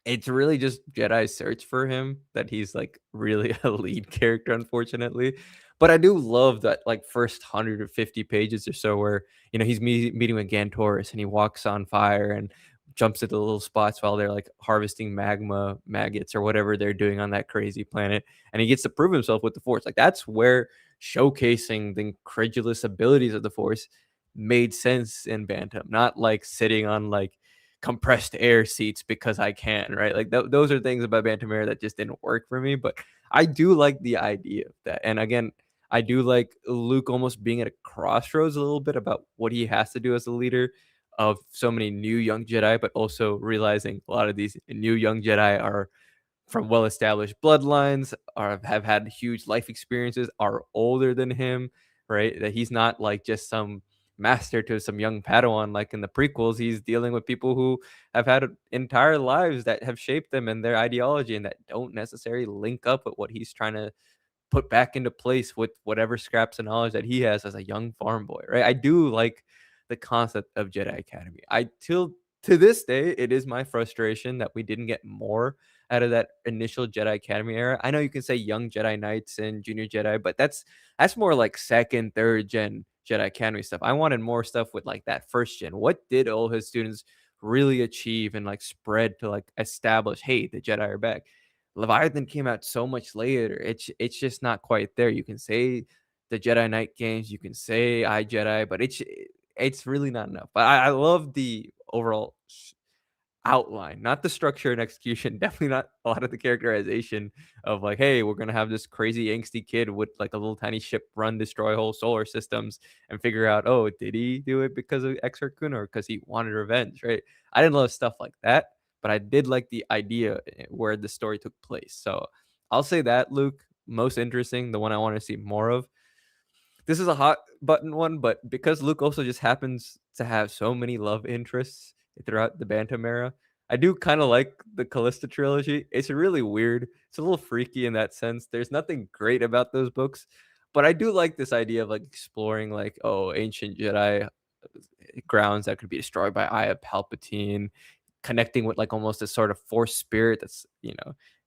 S2: it's really just Jedi's search for him that he's, like, really a lead character, unfortunately. But I do love that, like, first 150 pages or so where, he's meeting with Gantoris, and he walks on fire and jumps at the little spots while they're, like, harvesting magma maggots or whatever they're doing on that crazy planet, and he gets to prove himself with the Force. Like, that's where showcasing the incredulous abilities of the Force made sense in Bantam, not, like, sitting on, like, compressed air seats because I can, right? Like those are things about Bantamera that just didn't work for me, but I do like the idea of that. And again, I do like Luke almost being at a crossroads a little bit about what he has to do as a leader of so many new young Jedi, but also realizing a lot of these new young Jedi are from well-established bloodlines, or have had huge life experiences, are older than him, right? That he's not like just some master to some young Padawan like in the prequels. He's dealing with people who have had entire lives that have shaped them and their ideology and that don't necessarily link up with what he's trying to put back into place with whatever scraps of knowledge that he has as a young farm boy, right? I do like the concept of Jedi Academy. I till to this day, it is my frustration that we didn't get more out of that initial Jedi Academy era. I know you can say young Jedi Knights and junior Jedi, but that's more like second, third gen Jedi Academy stuff. I wanted more stuff with like that first gen. What did all his students really achieve and like spread to like establish, hey, the Jedi are back? Leviathan came out so much later. It's just not quite there. You can say the Jedi Knight games, you can say I Jedi, but it's really not enough. But I love the overall outline, not the structure and execution. Definitely not a lot of the characterization of like, hey, we're gonna have this crazy angsty kid with like a little tiny ship run, destroy whole solar systems, and figure out, oh, did he do it because of X Kun or because he wanted revenge, right? I didn't love stuff like that, but I did like the idea where the story took place. So I'll say that, Luke, most interesting, the one I want to see more of. This is a hot button one, but because Luke also just happens to have so many love interests throughout the Bantam era, I do kind of like the Callista trilogy. It's really weird. It's a little freaky in that sense. There's nothing great about those books, but I do like this idea of like exploring like, oh, ancient Jedi grounds that could be destroyed by Aya Palpatine, connecting with like almost a sort of force spirit that's,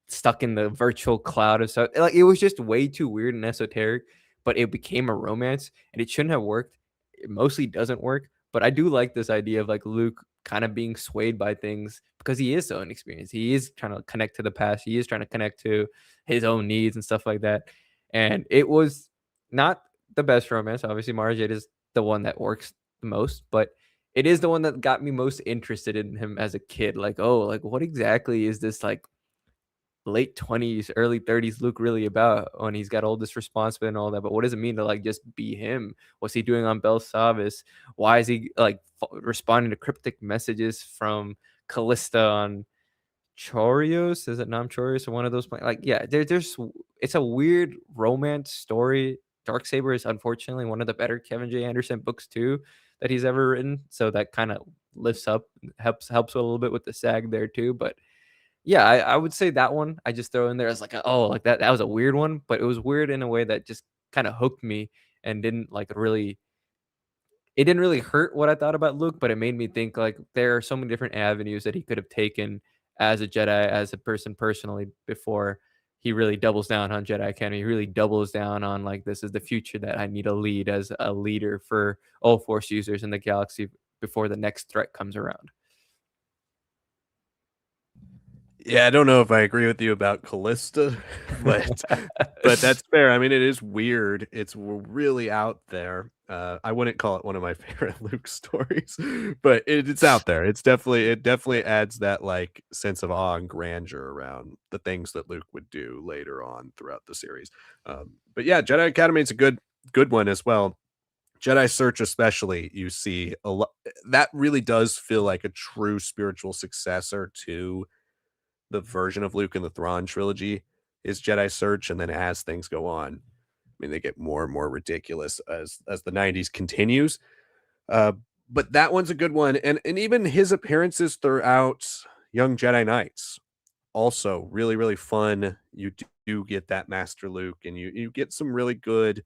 S2: stuck in the virtual cloud of stuff. Like it was just way too weird and esoteric, but it became a romance and it shouldn't have worked. It mostly doesn't work, but I do like this idea of like Luke kind of being swayed by things because he is so inexperienced. He is trying to connect to the past. He is trying to connect to his own needs and stuff like that. And it was not the best romance. Obviously, Mara Jade is the one that works the most, but it is the one that got me most interested in him as a kid. Like, oh, like what exactly is this like late 20s, early 30s Luke really about when he's got all this responsibility and all that? But what does it mean to like just be him? What's he doing on Bel Savis? Why is he like responding to cryptic messages from Callista on Chorios? Is it Nam Chorios or one of those? Like, yeah, there's it's a weird romance story. Darksaber is unfortunately one of the better Kevin J. Anderson books too that he's ever written. So that kind of lifts up, helps a little bit with the sag there too. But yeah, I would say that one I just throw in there as like oh, like that was a weird one, but it was weird in a way that just kind of hooked me and didn't like really it didn't really hurt what I thought about Luke, but it made me think like there are so many different avenues that he could have taken as a Jedi, as a person personally before he really doubles down on Jedi Academy. He really doubles down on like this is the future that I need to lead as a leader for all Force users in the galaxy before the next threat comes around.
S1: Yeah, I don't know if I agree with you about Callista, but that's fair. I mean, it is weird. It's really out there. I wouldn't call it one of my favorite Luke stories, but it's out there. It definitely adds that like sense of awe and grandeur around the things that Luke would do later on throughout the series. But yeah, Jedi Academy is a good one as well. Jedi Search, especially, you see a lot that really does feel like a true spiritual successor to the version of Luke in the Thrawn trilogy is Jedi Search, and then as things go on, I mean, they get more and more ridiculous as the '90s continues. Uh, but that one's a good one, and even his appearances throughout Young Jedi Knights also really fun. You do get that Master Luke, and you get some really good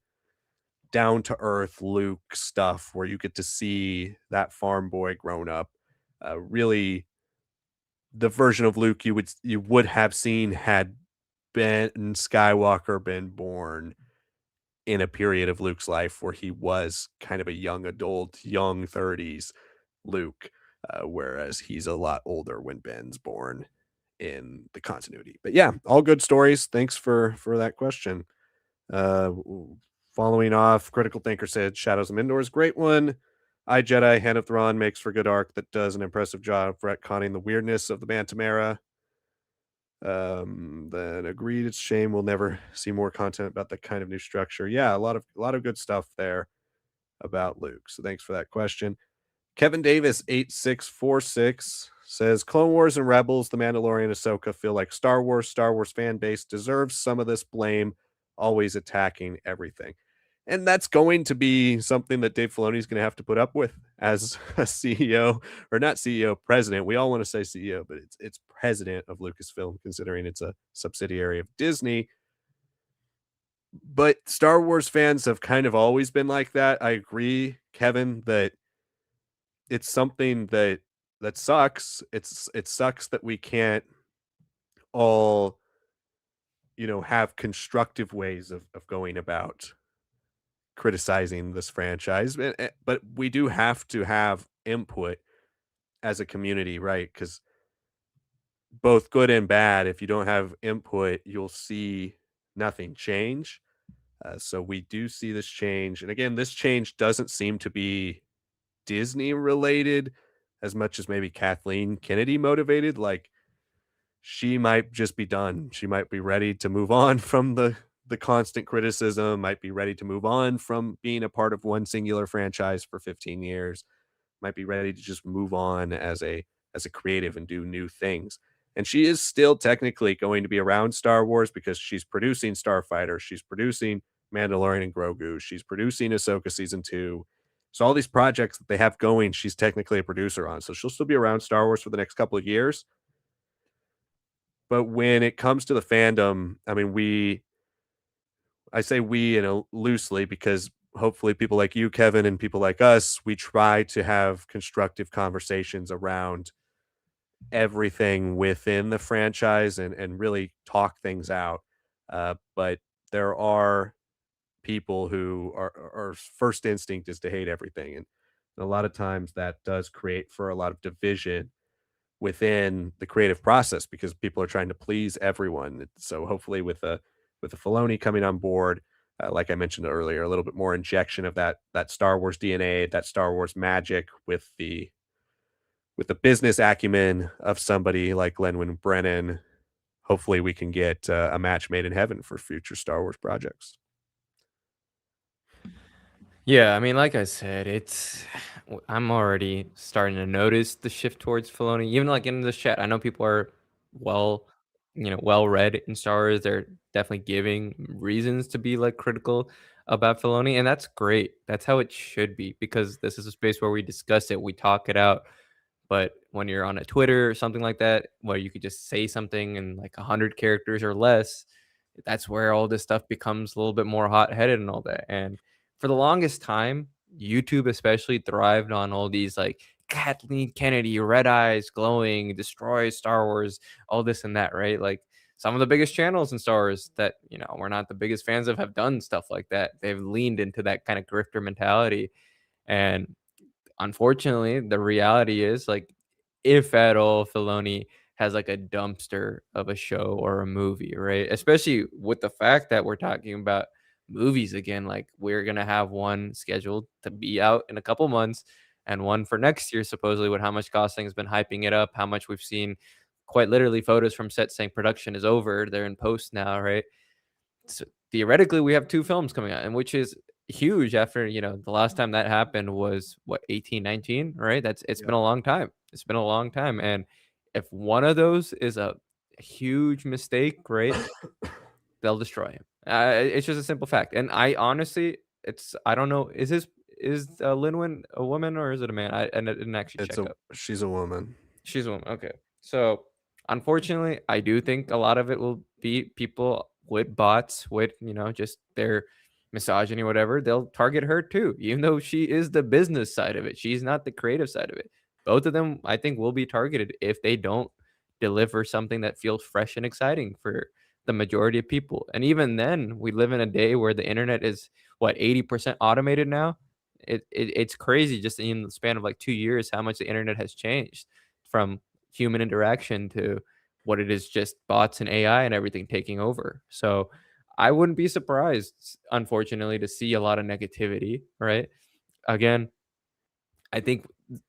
S1: down to earth Luke stuff where you get to see that farm boy grown up. Really the version of Luke you would have seen had Ben Skywalker been born in a period of Luke's life where he was kind of a young adult, young 30s Luke, whereas he's a lot older when Ben's born in the continuity. But yeah, all good stories. Thanks for that question. Uh, Following off, Critical Thinker said Shadows of Mindor is a great one. I Jedi Hand of Thrawn makes for good arc that does an impressive job retconning the weirdness of the Bantam era. Then agreed. It's a shame we'll never see more content about that kind of new structure. Yeah, a lot of good stuff there about Luke. So thanks for that question. Kevin Davis 8646 says Clone Wars and Rebels, The Mandalorian, Ahsoka feel like Star Wars. Star Wars fan base deserves some of this blame, always attacking everything. And that's going to be something that Dave Filoni is going to have to put up with as a CEO, or not CEO, president. We all want to say CEO, but it's president of Lucasfilm, considering it's a subsidiary of Disney. But Star Wars fans have kind of always been like that. I agree, Kevin, that it's something that sucks. It sucks that we can't all, have constructive ways of going about criticizing this franchise. But we do have to have input as a community, right? Because both good and bad, if you don't have input, you'll see nothing change. So we do see this change. And again, this change doesn't seem to be Disney related as much as maybe Kathleen Kennedy motivated. Like, she might just be done. She might be ready to move on from the constant criticism, might be ready to move on from being a part of one singular franchise for 15 years, might be ready to just move on as a creative and do new things. And she is still technically going to be around Star Wars because she's producing Starfighter, she's producing Mandalorian and Grogu, she's producing Ahsoka season 2. So all these projects that they have going, she's technically a producer on. So she'll still be around Star Wars for the next couple of years. But when it comes to the fandom, I mean, I say we, loosely, because hopefully people like you, Kevin, and people like us, we try to have constructive conversations around everything within the franchise and really talk things out. But there are people who are first instinct is to hate everything. And a lot of times that does create for a lot of division within the creative process because people are trying to please everyone. So hopefully with the Filoni coming on board, like I mentioned earlier, a little bit more injection of that Star Wars DNA, that Star Wars magic with the business acumen of somebody like Lynwen Brennan. Hopefully we can get a match made in heaven for future Star Wars projects.
S2: Yeah, I mean, like I said, I'm already starting to notice the shift towards Filoni. Even like in this chat, I know people are well, well read in Star Wars. They're definitely giving reasons to be like critical about Filoni, and that's great. That's how it should be because this is a space where we discuss it, we talk it out. But when you're on a Twitter or something like that, where you could just say something in like 100 characters or less, that's where all this stuff becomes a little bit more hot-headed and all that. And for the longest time, YouTube especially thrived on all these like Kathleen Kennedy, red eyes, glowing, destroy Star Wars, all this and that, right? Like some of the biggest channels in Star Wars that we're not the biggest fans of have done stuff like that. They've leaned into that kind of grifter mentality, and unfortunately, the reality is, like, if at all, Filoni has like a dumpster of a show or a movie, right? Especially with the fact that we're talking about movies again. Like, we're gonna have one scheduled to be out in a couple months, and one for next year, supposedly, with how much Gosling has been hyping it up, how much we've seen quite literally photos from set saying production is over. They're in post now, right? So theoretically, we have two films coming out, and which is huge after the last time that happened was what, 18, 19, right? It's been
S1: Yep.
S2: a long time. It's been a long time. And if one of those is a huge mistake, right, they'll destroy him. It's just a simple fact. And I honestly, I don't know, is Linwin a woman or is it a man? I didn't actually check up.
S1: She's a woman.
S2: She's a woman. Okay. So unfortunately, I do think a lot of it will be people with bots, with, just their misogyny, whatever. They'll target her too, even though she is the business side of it. She's not the creative side of it. Both of them, I think, will be targeted if they don't deliver something that feels fresh and exciting for the majority of people. And even then, we live in a day where the internet is what, 80% automated now. It's crazy just in the span of like 2 years how much the internet has changed from human interaction to what it is, just bots and AI and everything taking over. So I wouldn't be surprised, unfortunately, to see a lot of negativity, right? Again, I think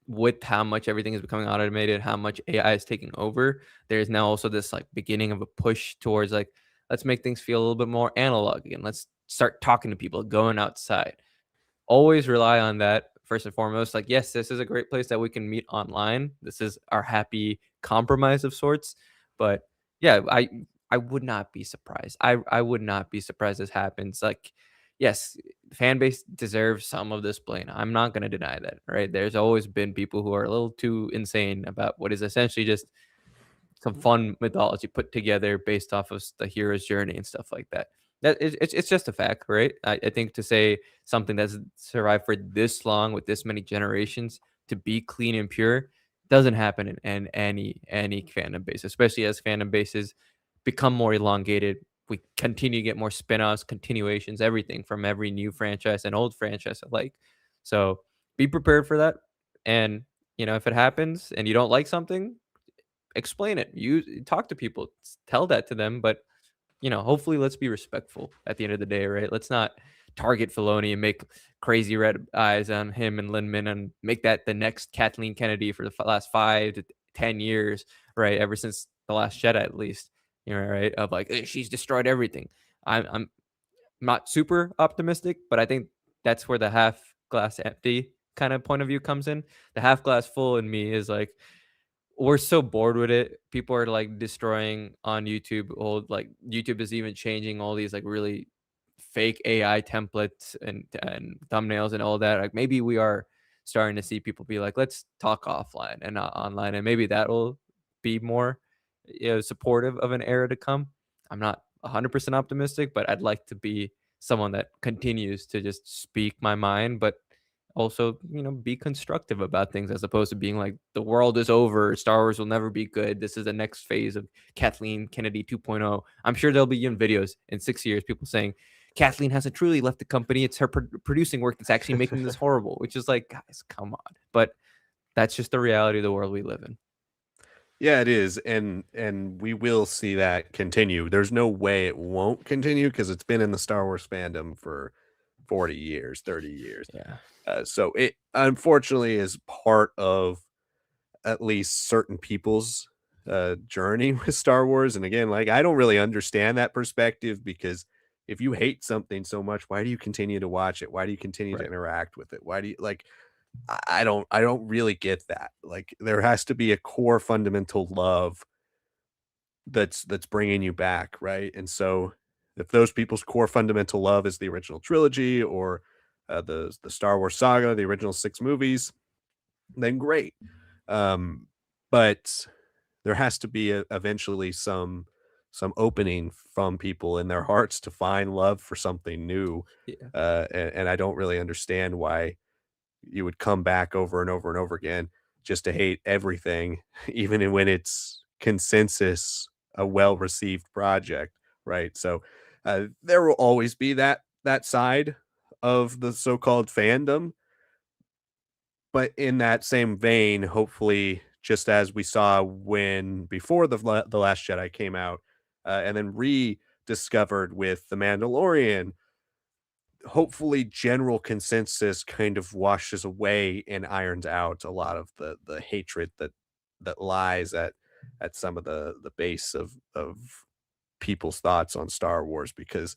S2: with how much everything is becoming automated, how much AI is taking over, there's now also this like beginning of a push towards like, let's make things feel a little bit more analog again. Let's start talking to people, going outside. Always rely on that first and foremost, like, yes, this is a great place that we can meet online. This is our happy compromise of sorts. But yeah, I would not be surprised. I would not be surprised this happens. Like, yes, the fan base deserves some of this blame. I'm not going to deny that, right? There's always been people who are a little too insane about what is essentially just some fun mythology put together based off of the hero's journey and stuff like that. It's just a fact, right? I think to say something that's survived for this long with this many generations to be clean and pure doesn't happen in any fandom base, especially as fandom bases become more elongated. We continue to get more spin-offs, continuations, everything from every new franchise and old franchise alike. So be prepared for that. And if it happens and you don't like something, explain it. You talk to people, tell that to them, but hopefully let's be respectful at the end of the day, right? Let's not target Filoni and make crazy red eyes on him and Lynwen and make that the next Kathleen Kennedy for the last 5 to 10 years, right? Ever since the Last Jedi, at least, right? Of like, she's destroyed everything." I'm not super optimistic, but I think that's where the half glass empty kind of point of view comes in. The half glass full in me is like, we're so bored with it. People are like destroying on YouTube. Old like YouTube is even changing all these like really fake AI templates and thumbnails and all that. Like maybe we are starting to see people be like, let's talk offline and not online, and maybe that will be more supportive of an era to come. I'm not 100% optimistic, but I'd like to be someone that continues to just speak my mind, but also, be constructive about things as opposed to being like, the world is over. Star Wars will never be good. This is the next phase of Kathleen Kennedy 2.0. I'm sure there'll be in videos in 6 years, people saying, Kathleen hasn't truly left the company. It's her producing work that's actually making this horrible, which is like, guys, come on. But that's just the reality of the world we live in.
S1: Yeah, it is, and we will see that continue. There's no way it won't continue because it's been in the Star Wars fandom for 40 years, 30 years.
S2: Yeah.
S1: So it unfortunately is part of at least certain people's journey with Star Wars. And again, like I don't really understand that perspective because if you hate something so much, why do you continue to watch it? Why do you continue to
S2: Right.
S1: interact with it? Why do you like I don't really get that. Like there has to be a core fundamental love that's bringing you back, right? And so if those people's core fundamental love is the original trilogy or the Star Wars saga, the original 6 movies, then great. But there has to be eventually some opening from people in their hearts to find love for something new.
S2: Yeah.
S1: And I don't really understand why you would come back over and over and over again just to hate everything, even when it's consensus a well-received project, right? So there will always be that side of the so-called fandom, but in that same vein, hopefully, just as we saw when before the Last Jedi came out, and then rediscovered with The Mandalorian, hopefully general consensus kind of washes away and irons out a lot of the hatred that lies at some of the base of people's thoughts on Star Wars because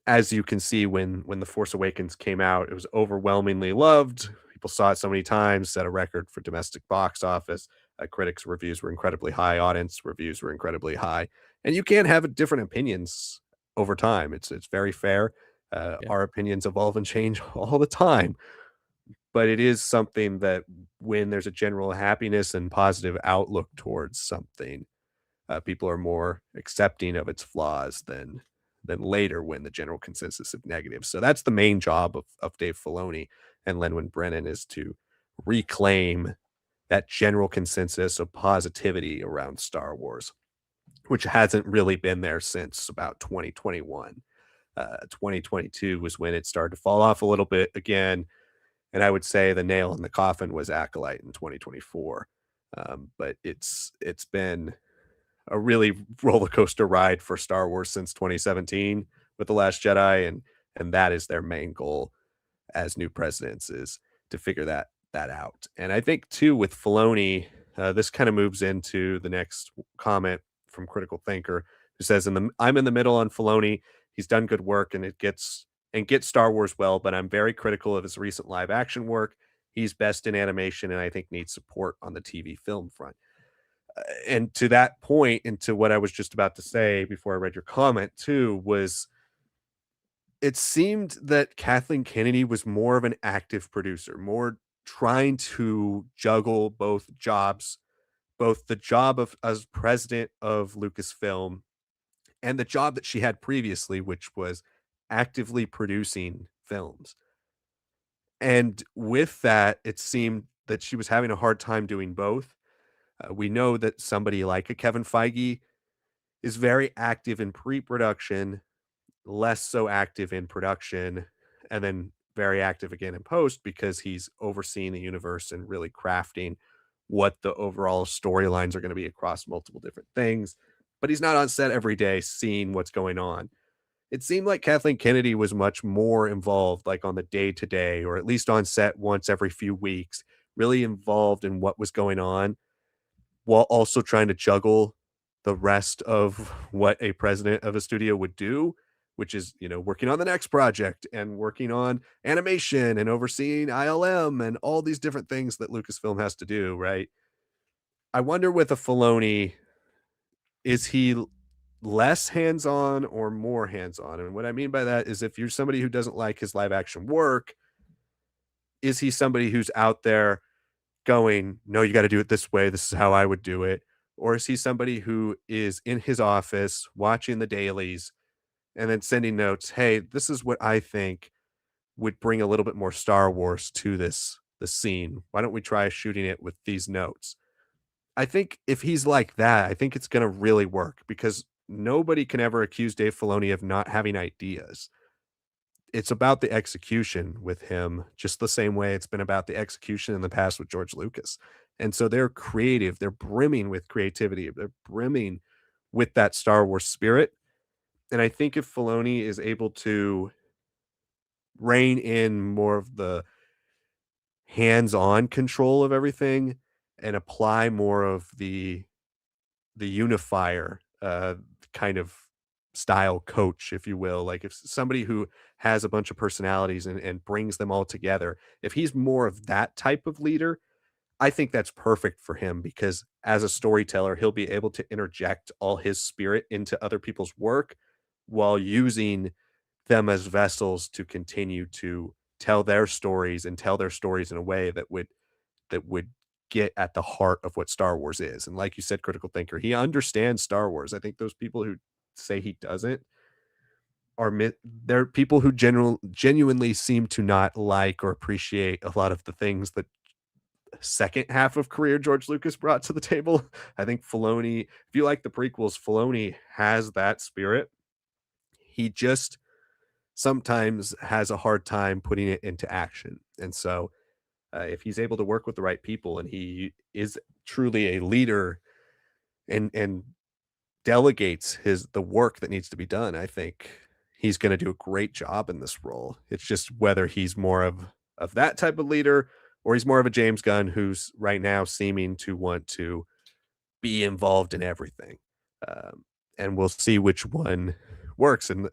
S1: as you can see when The Force Awakens came out, it was overwhelmingly loved. People saw it so many times, set a record for domestic box office. Critics' reviews were incredibly high, audience reviews were incredibly high, and you can have different opinions over time. It's very fair.
S2: Yeah.
S1: Our opinions evolve and change all the time, but it is something that when there's a general happiness and positive outlook towards something, people are more accepting of its flaws than later when the general consensus is negative. So that's the main job of Dave Filoni and Lynwen Brennan is to reclaim that general consensus of positivity around Star Wars, which hasn't really been there since about 2021. 2022 was when it started to fall off a little bit again. And I would say the nail in the coffin was Acolyte in 2024. But it's been a really roller coaster ride for Star Wars since 2017 with The Last Jedi, and that is their main goal as new presidents is to figure that out. And I think too with Filoni, this kind of moves into the next comment from Critical Thinker, who says, I'm in the middle on Filoni. He's done good work and gets Star Wars well, but I'm very critical of his recent live action work. he's best in animation and I think needs support on the TV film front. And to that point, and to what I was just about to say before I read your comment too, was it seemed that Kathleen Kennedy was more of an active producer, more trying to juggle both jobs, both the job of as president of Lucasfilm and the job that she had previously, which was actively producing films. And with that, it seemed that she was having a hard time doing both. We know that somebody like a Kevin Feige is very active in pre-production, less so active in production, and then very active again in post because he's overseeing the universe and really crafting what the overall storylines are going to be across multiple different things. But he's not on set every day seeing what's going on. It seemed like Kathleen Kennedy was much more involved, like on the day to day, or at least on set once every few weeks, really involved in what was going on while also trying to juggle the rest of what a president of a studio would do, which is, working on the next project and working on animation and overseeing ILM and all these different things that Lucasfilm has to do, right? I wonder with a Filoni, is he less hands-on or more hands-on? And what I mean by that is if you're somebody who doesn't like his live action work, is he somebody who's out there going, "No, you gotta do it this way. This is how I would do it." Or is he somebody who is in his office watching the dailies and then sending notes, "Hey, this is what I think would bring a little bit more Star Wars to this scene. Why don't we try shooting it with these notes?" I think if he's like that, I think it's gonna really work because nobody can ever accuse Dave Filoni of not having ideas. It's about the execution with him, just the same way it's been about the execution in the past with George Lucas. And so they're creative, they're brimming with creativity, they're brimming with that Star Wars spirit. And I think if Filoni is able to rein in more of the hands-on control of everything and apply more of the unifier kind of style coach, if you will. Like if somebody who has a bunch of personalities and brings them all together, if he's more of that type of leader, I think that's perfect for him because as a storyteller, he'll be able to interject all his spirit into other people's work while using them as vessels to continue to tell their stories and tell their stories in a way that would get at the heart of what Star Wars is. And like you said, critical thinker, he understands Star Wars. I think those people who say he doesn't they're people who genuinely seem to not like or appreciate a lot of the things that second half of career George Lucas brought to the table. I think Filoni, if you like the prequels, Filoni has that spirit. He just sometimes has a hard time putting it into action. And so if he's able to work with the right people and he is truly a leader and delegates the work that needs to be done, I think he's going to do a great job in this role. It's just whether he's more of that type of leader or he's more of a James Gunn who's right now seeming to want to be involved in everything. And we'll see which one works. And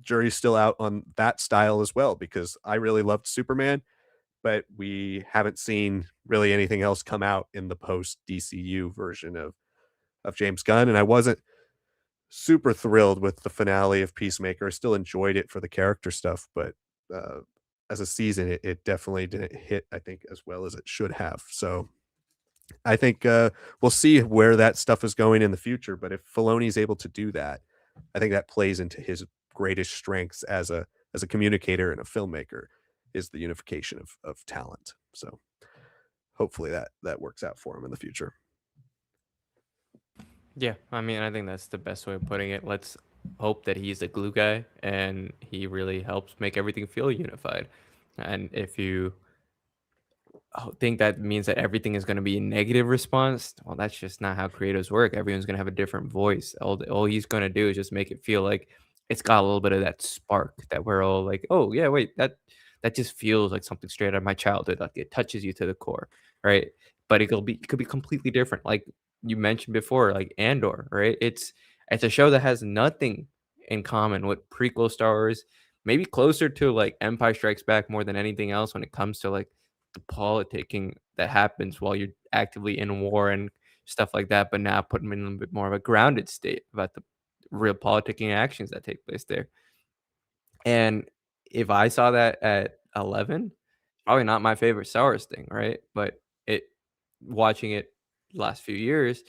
S1: jury's still out on that style as well because I really loved Superman, but we haven't seen really anything else come out in the post DCU version of James Gunn, and I wasn't super thrilled with the finale of Peacemaker. I still enjoyed it for the character stuff, but uh, as a season, it definitely didn't hit, I think, as well as it should have. So I think we'll see where that stuff is going in the future. But if Filoni is able to do that, I think that plays into his greatest strengths as a communicator and a filmmaker is the unification of talent. So hopefully that works out for him in the future.
S2: Yeah, I mean, I think that's the best way of putting it. Let's hope that he's a glue guy and he really helps make everything feel unified. And if you think that means that everything is going to be a negative response, well, that's just not how creatives work. Everyone's going to have a different voice. All he's going to do is just make it feel like it's got a little bit of that spark that we're all like, oh yeah, wait, that just feels like something straight out of my childhood. Like it touches you to the core, right? But it could be completely different. Like you mentioned before, like Andor, right? It's a show that has nothing in common with prequel Star Wars, maybe closer to like Empire Strikes Back more than anything else when it comes to like the politicking that happens while you're actively in war and stuff like that, but now put them in a little bit more of a grounded state about the real politicking actions that take place there. And if I saw that at 11, probably not my favorite Star Wars thing, right? But it watching it last few years,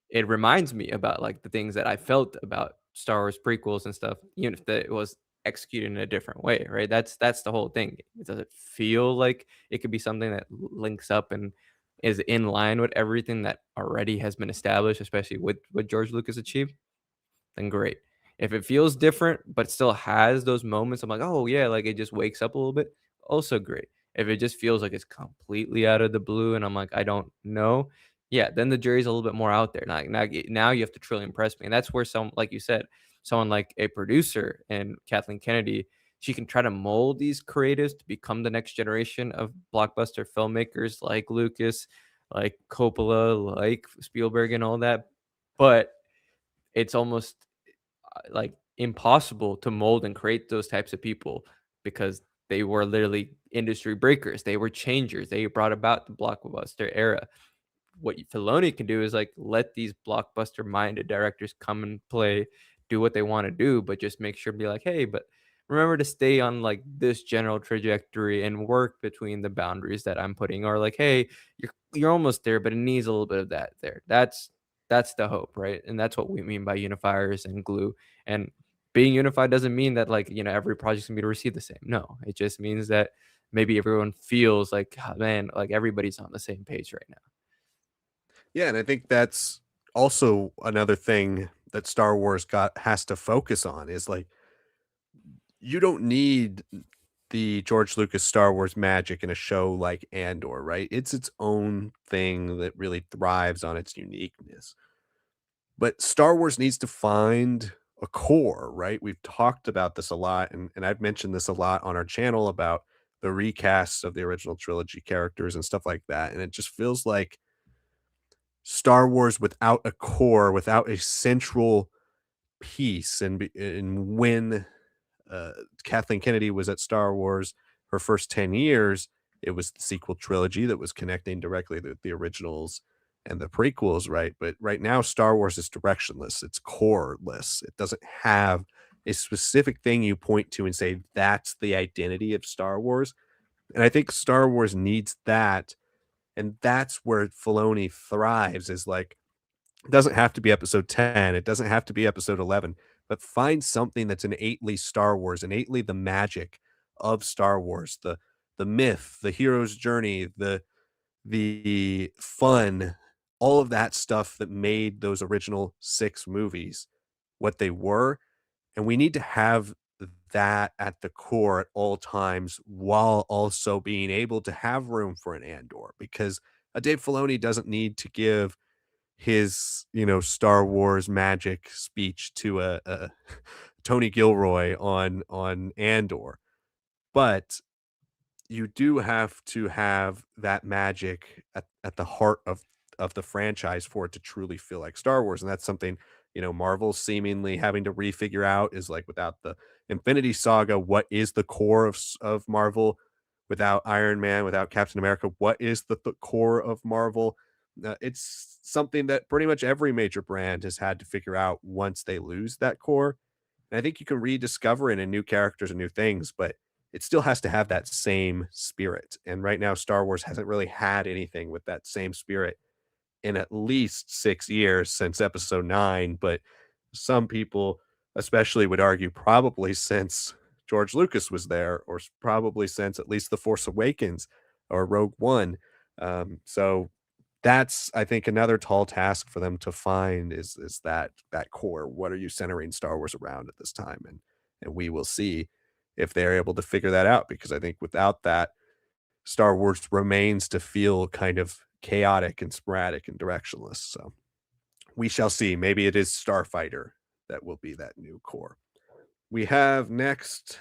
S2: it reminds me about, like, the things that I felt about Star Wars prequels and stuff, even if it was executed in a different way, right? That's the whole thing. Does it feel like it could be something that links up and is in line with everything that already has been established, especially with what George Lucas achieved? Then great. If it feels different, but still has those moments, I'm like, oh yeah, like it just wakes up a little bit, also great. If it just feels like it's completely out of the blue and I'm like, I don't know, yeah, then the jury's a little bit more out there. Now you have to truly impress me. And that's where some, like you said, someone like a producer and Kathleen Kennedy, she can try to mold these creatives to become the next generation of blockbuster filmmakers like Lucas, like Coppola, like Spielberg and all that. But it's almost like impossible to mold and create those types of people because they were literally industry breakers. They were changers. They brought about the blockbuster era. What Filoni can do is like let these blockbuster minded directors come and play, do what they want to do, but just make sure to be like, hey, but remember to stay on like this general trajectory and work between the boundaries that I'm putting, or like, hey, you're almost there, but it needs a little bit of that there. That's the hope, right? And that's what we mean by unifiers and glue. And being unified doesn't mean that like, every project's gonna be received the same. No, it just means that maybe everyone feels like, "Ah, man, like everybody's on the same page right now."
S1: Yeah, and I think that's also another thing that Star Wars got has to focus on is like you don't need the George Lucas Star Wars magic in a show like Andor, right? It's its own thing that really thrives on its uniqueness. But Star Wars needs to find a core, right? We've talked about this a lot, and I've mentioned this a lot on our channel about the recasts of the original trilogy characters and stuff like that. And it just feels like Star Wars without a core, without a central piece. And when uh, Kathleen Kennedy was at Star Wars, her first 10 years, it was the sequel trilogy that was connecting directly to the originals and the prequels, right? But right now, Star Wars is directionless, it's coreless. It doesn't have a specific thing you point to and say, that's the identity of Star Wars. And I think Star Wars needs that. And that's where Filoni thrives is like, it doesn't have to be episode 10. It doesn't have to be episode 11, but find something that's innately Star Wars, innately the magic of Star Wars, the myth, the hero's journey, the fun, all of that stuff that made those original 6 movies what they were. And we need to have that at the core at all times while also being able to have room for an Andor because a Dave Filoni doesn't need to give his, Star Wars magic speech to a Tony Gilroy on Andor. But you do have to have that magic at the heart of the franchise for it to truly feel like Star Wars. And that's something, Marvel seemingly having to refigure out is like without the Infinity Saga, what is the core of Marvel? Without Iron Man, without Captain America, what is the core of Marvel? It's something that pretty much every major brand has had to figure out once they lose that core. And I think you can rediscover it in new characters and new things, but it still has to have that same spirit. And right now, Star Wars hasn't really had anything with that same spirit in at least 6 years since episode 9. But some people, especially, would argue probably since George Lucas was there, or probably since at least The Force Awakens or Rogue One. So that's, I think, another tall task for them to find is that core. What are you centering Star Wars around at this time? And we will see if they're able to figure that out because I think without that, Star Wars remains to feel kind of chaotic and sporadic and directionless. So we shall see. Maybe it is Starfighter that will be that new core. We have next,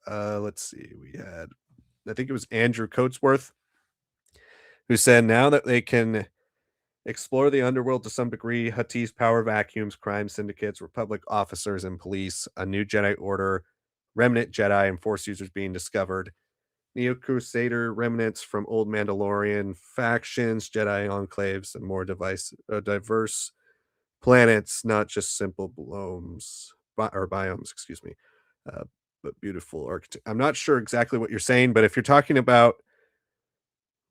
S1: let's see, we had, I think it was Andrew Coatsworth, who said now that they can explore the underworld to some degree, Huttese power vacuums, crime syndicates, Republic officers and police, a new Jedi Order, remnant Jedi, and Force users being discovered. Neo Crusader remnants from old Mandalorian factions, Jedi enclaves, and more diverse planets, not just simple biomes, excuse me, uh, but beautiful architect. I'm not sure exactly what you're saying, but if you're talking about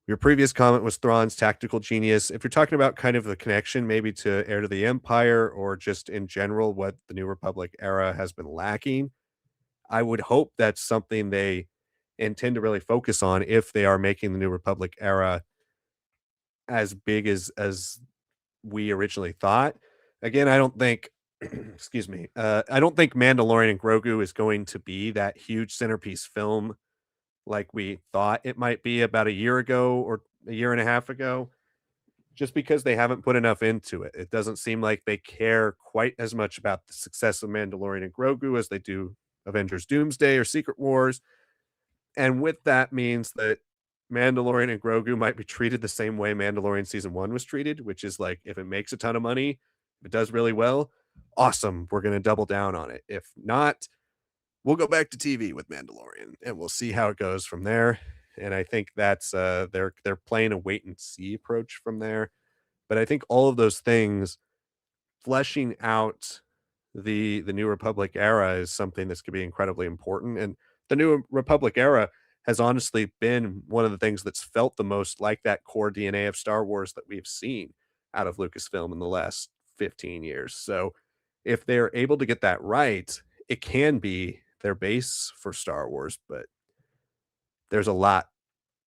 S1: your previous comment was Thrawn's tactical genius. If you're talking about kind of the connection maybe to Heir to the Empire or just in general what the New Republic era has been lacking, I would hope that's something they intend to really focus on if they are making the New Republic era as big as we originally thought. Again, I don't think excuse me, I don't think Mandalorian and Grogu is going to be that huge centerpiece film like we thought it might be about a year ago or a year and a half ago, just because they haven't put enough into it. It doesn't seem like they care quite as much about the success of Mandalorian and Grogu as they do Avengers Doomsday or Secret Wars. And with that means that Mandalorian and Grogu might be treated the same way Mandalorian season 1 was treated, which is like if it makes a ton of money, if it does really well, awesome, we're going to double down on it. If not, we'll go back to TV with Mandalorian and we'll see how it goes from there. And I think that's they're playing a wait and see approach from there. But I think all of those things fleshing out the New Republic era is something that's gonna be incredibly important, and the New Republic era has honestly been one of the things that's felt the most like that core DNA of Star Wars that we've seen out of Lucasfilm in the last 15 years, so if they're able to get that right, it can be their base for Star Wars, but there's a lot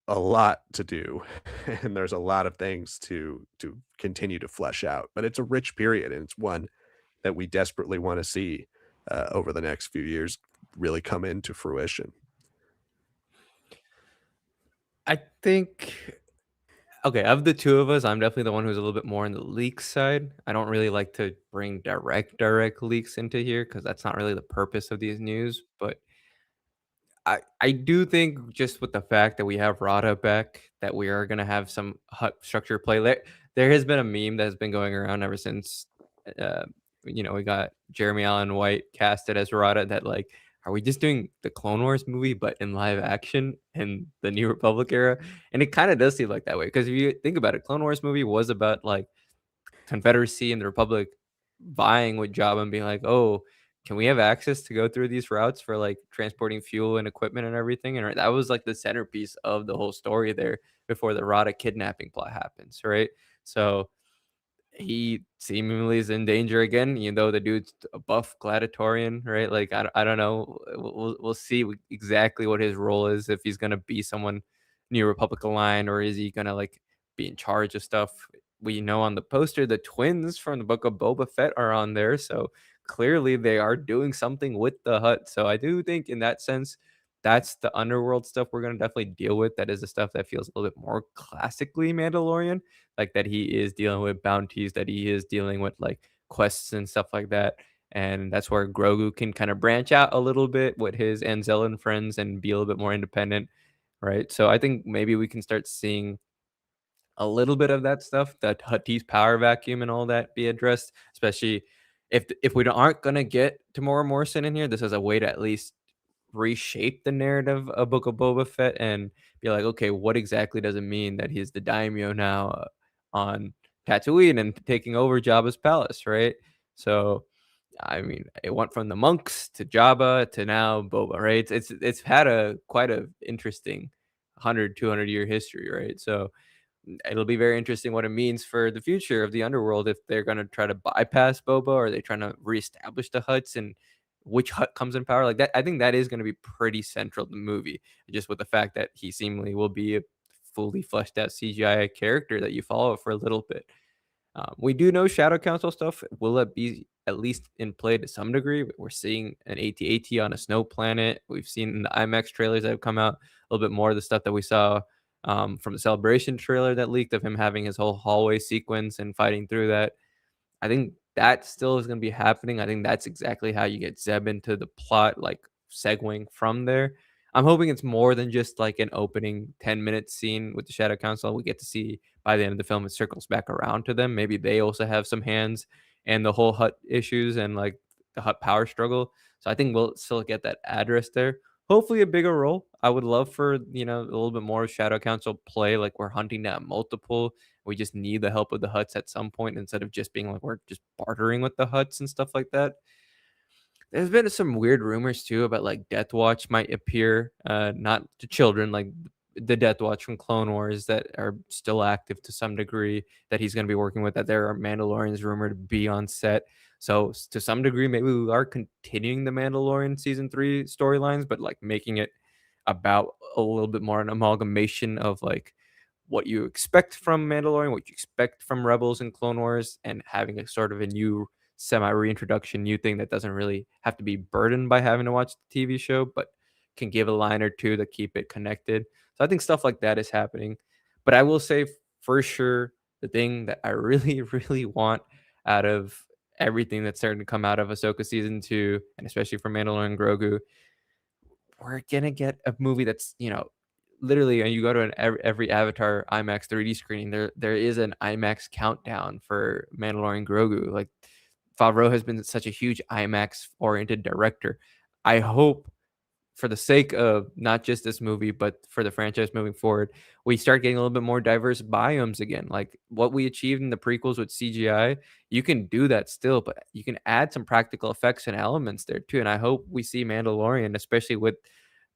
S1: to do, and there's a lot of things to continue to flesh out, but it's a rich period, and it's one that we desperately wanna see, over the next few years really come into fruition.
S2: I think okay, of the two of us, I'm definitely the one who's a little bit more on the leak side. I don't really like to bring direct leaks into here because that's not really the purpose of these news. But I do think just with the fact that we have Rada back, that we are gonna have some hut structure play. There has been a meme that has been going around ever since, uh, we got Jeremy Allen White casted as Rada. That like, are we just doing the Clone Wars movie but in live action in the New Republic era? And it kind of does seem like that way because if you think about it, Clone Wars movie was about like Confederacy and the Republic vying with Jabba and being like, "Oh, can we have access to go through these routes for like transporting fuel and equipment and everything?" And that was like the centerpiece of the whole story there before the Rada kidnapping plot happens, right? So he seemingly is in danger again, even though the dude's a buff gladiatorian, right? Like I don't know. We'll see exactly what his role is if he's gonna be someone New Republic aligned or is he gonna like be in charge of stuff. We know on the poster the twins from the book of Boba Fett are on there, so clearly they are doing something with the hut. So I do think in that sense, that's the underworld stuff we're gonna definitely deal with. That is the stuff that feels a little bit more classically Mandalorian, like that he is dealing with bounties, that he is dealing with like quests and stuff like that. And that's where Grogu can kind of branch out a little bit with his Anzellan friends and be a little bit more independent, right? So I think maybe we can start seeing a little bit of that stuff, that Huttese power vacuum and all that be addressed, especially if we aren't gonna get Tamora Morrison in here. This is a way to at least reshape the narrative of Book of Boba Fett and be like, okay, what exactly does it mean that he's the daimyo now on Tatooine and taking over Jabba's palace, right? So, I mean, it went from the monks to Jabba to now Boba, right? It's had a quite a interesting 100, 200 year history, right? So it'll be very interesting what it means for the future of the underworld if they're going to try to bypass Boba or are they trying to reestablish the huts and which hut comes in power like that. I think that is going to be pretty central to the movie, just with the fact that he seemingly will be a fully fleshed out CGI character that you follow for a little bit. We do know Shadow Council stuff. Will it be at least in play to some degree? We're seeing an AT-AT on a snow planet. We've seen in the IMAX trailers that have come out a little bit more of the stuff that we saw from the Celebration trailer that leaked of him having his whole hallway sequence and fighting through that. I think that still is going to be happening. I think that's exactly how you get Zeb into the plot, like segueing from there. I'm hoping it's more than just like an opening 10-minute scene with the Shadow Council. We get to see by the end of the film it circles back around to them. Maybe they also have some hands and the whole hut issues and like the hut power struggle. So I think we'll still get that address there. hopefully a bigger role. I would love for, a little bit more Shadow Council play, like we're hunting down multiple. We just need the help of the Huts at some point instead of just being like we're just bartering with the Huts and stuff like that. There's been some weird rumors too about like Death Watch might appear, not to children, like the Death Watch from Clone Wars that are still active to some degree that he's going to be working with. That there are Mandalorians rumored to be on set. So to some degree, maybe we are continuing the Mandalorian season 3 storylines, but like making it about a little bit more an amalgamation of like what you expect from Mandalorian, what you expect from Rebels and Clone Wars, and having a sort of a new semi reintroduction, new thing that doesn't really have to be burdened by having to watch the TV show, but can give a line or two to keep it connected. So I think stuff like that is happening. But I will say for sure, the thing that I really, really want out of everything that's starting to come out of Ahsoka season 2, and especially for Mandalorian Grogu, we're gonna get a movie that's literally, and you go to every Avatar IMAX 3D screening, there is an IMAX countdown for Mandalorian Grogu. Like Favreau has been such a huge IMAX oriented director. I hope for the sake of not just this movie, but for the franchise moving forward, we start getting a little bit more diverse biomes again. Like what we achieved in the prequels with CGI, you can do that still, but you can add some practical effects and elements there too. And I hope we see Mandalorian, especially with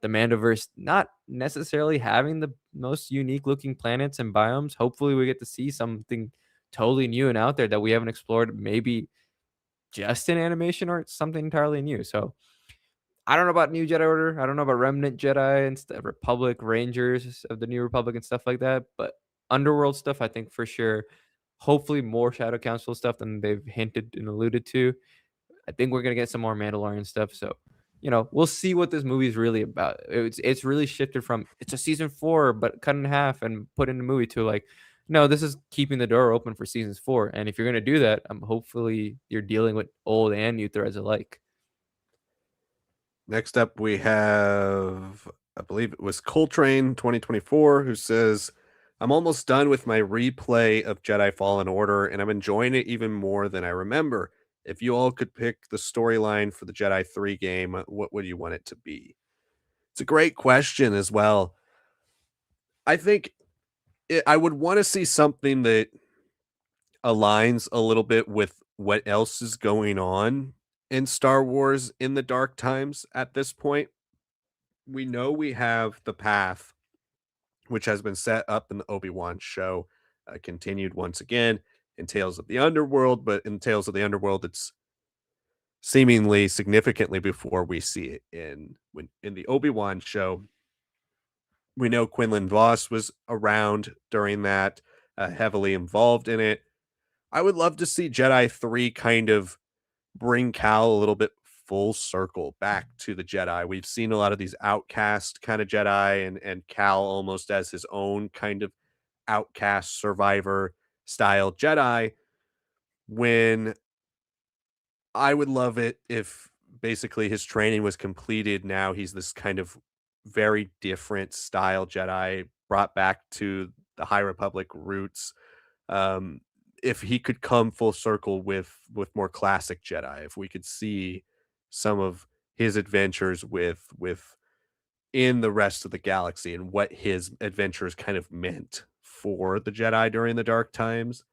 S2: the Mandoverse not necessarily having the most unique looking planets and biomes. Hopefully, we get to see something totally new and out there that we haven't explored, maybe just in animation or something entirely new. So I don't know about New Jedi Order. I don't know about Remnant Jedi and Republic Rangers of the New Republic and stuff like that. But Underworld stuff, I think for sure. Hopefully, more Shadow Council stuff than they've hinted and alluded to. I think we're gonna get some more Mandalorian stuff. So, we'll see what this movie is really about. It's really shifted from it's a season 4, but cut in half and put in a movie to like, no, this is keeping the door open for seasons 4. And if you're gonna do that, hopefully you're dealing with old and new threads alike.
S1: Next up, we have, I believe it was Coltrane 2024, who says, I'm almost done with my replay of Jedi Fallen Order, and I'm enjoying it even more than I remember. If you all could pick the storyline for the Jedi 3 game, what would you want it to be? It's a great question as well. I think I would want to see something that aligns a little bit with what else is going on in Star Wars in the dark times at this point. We know we have the path, which has been set up in the Obi-Wan show, continued once again in Tales of the Underworld, but in Tales of the Underworld, it's seemingly significantly before we see it in the Obi-Wan show. We know Quinlan Voss was around during that, heavily involved in it. I would love to see Jedi 3 kind of bring Cal a little bit full circle back to the Jedi. We've seen a lot of these outcast kind of Jedi and Cal almost as his own kind of outcast survivor style Jedi, when I would love it if basically his training was completed. Now he's this kind of very different style Jedi brought back to the High Republic roots. Um, if he could come full circle with more classic Jedi, if we could see some of his adventures with in the rest of the galaxy and what his adventures kind of meant for the Jedi during the dark times.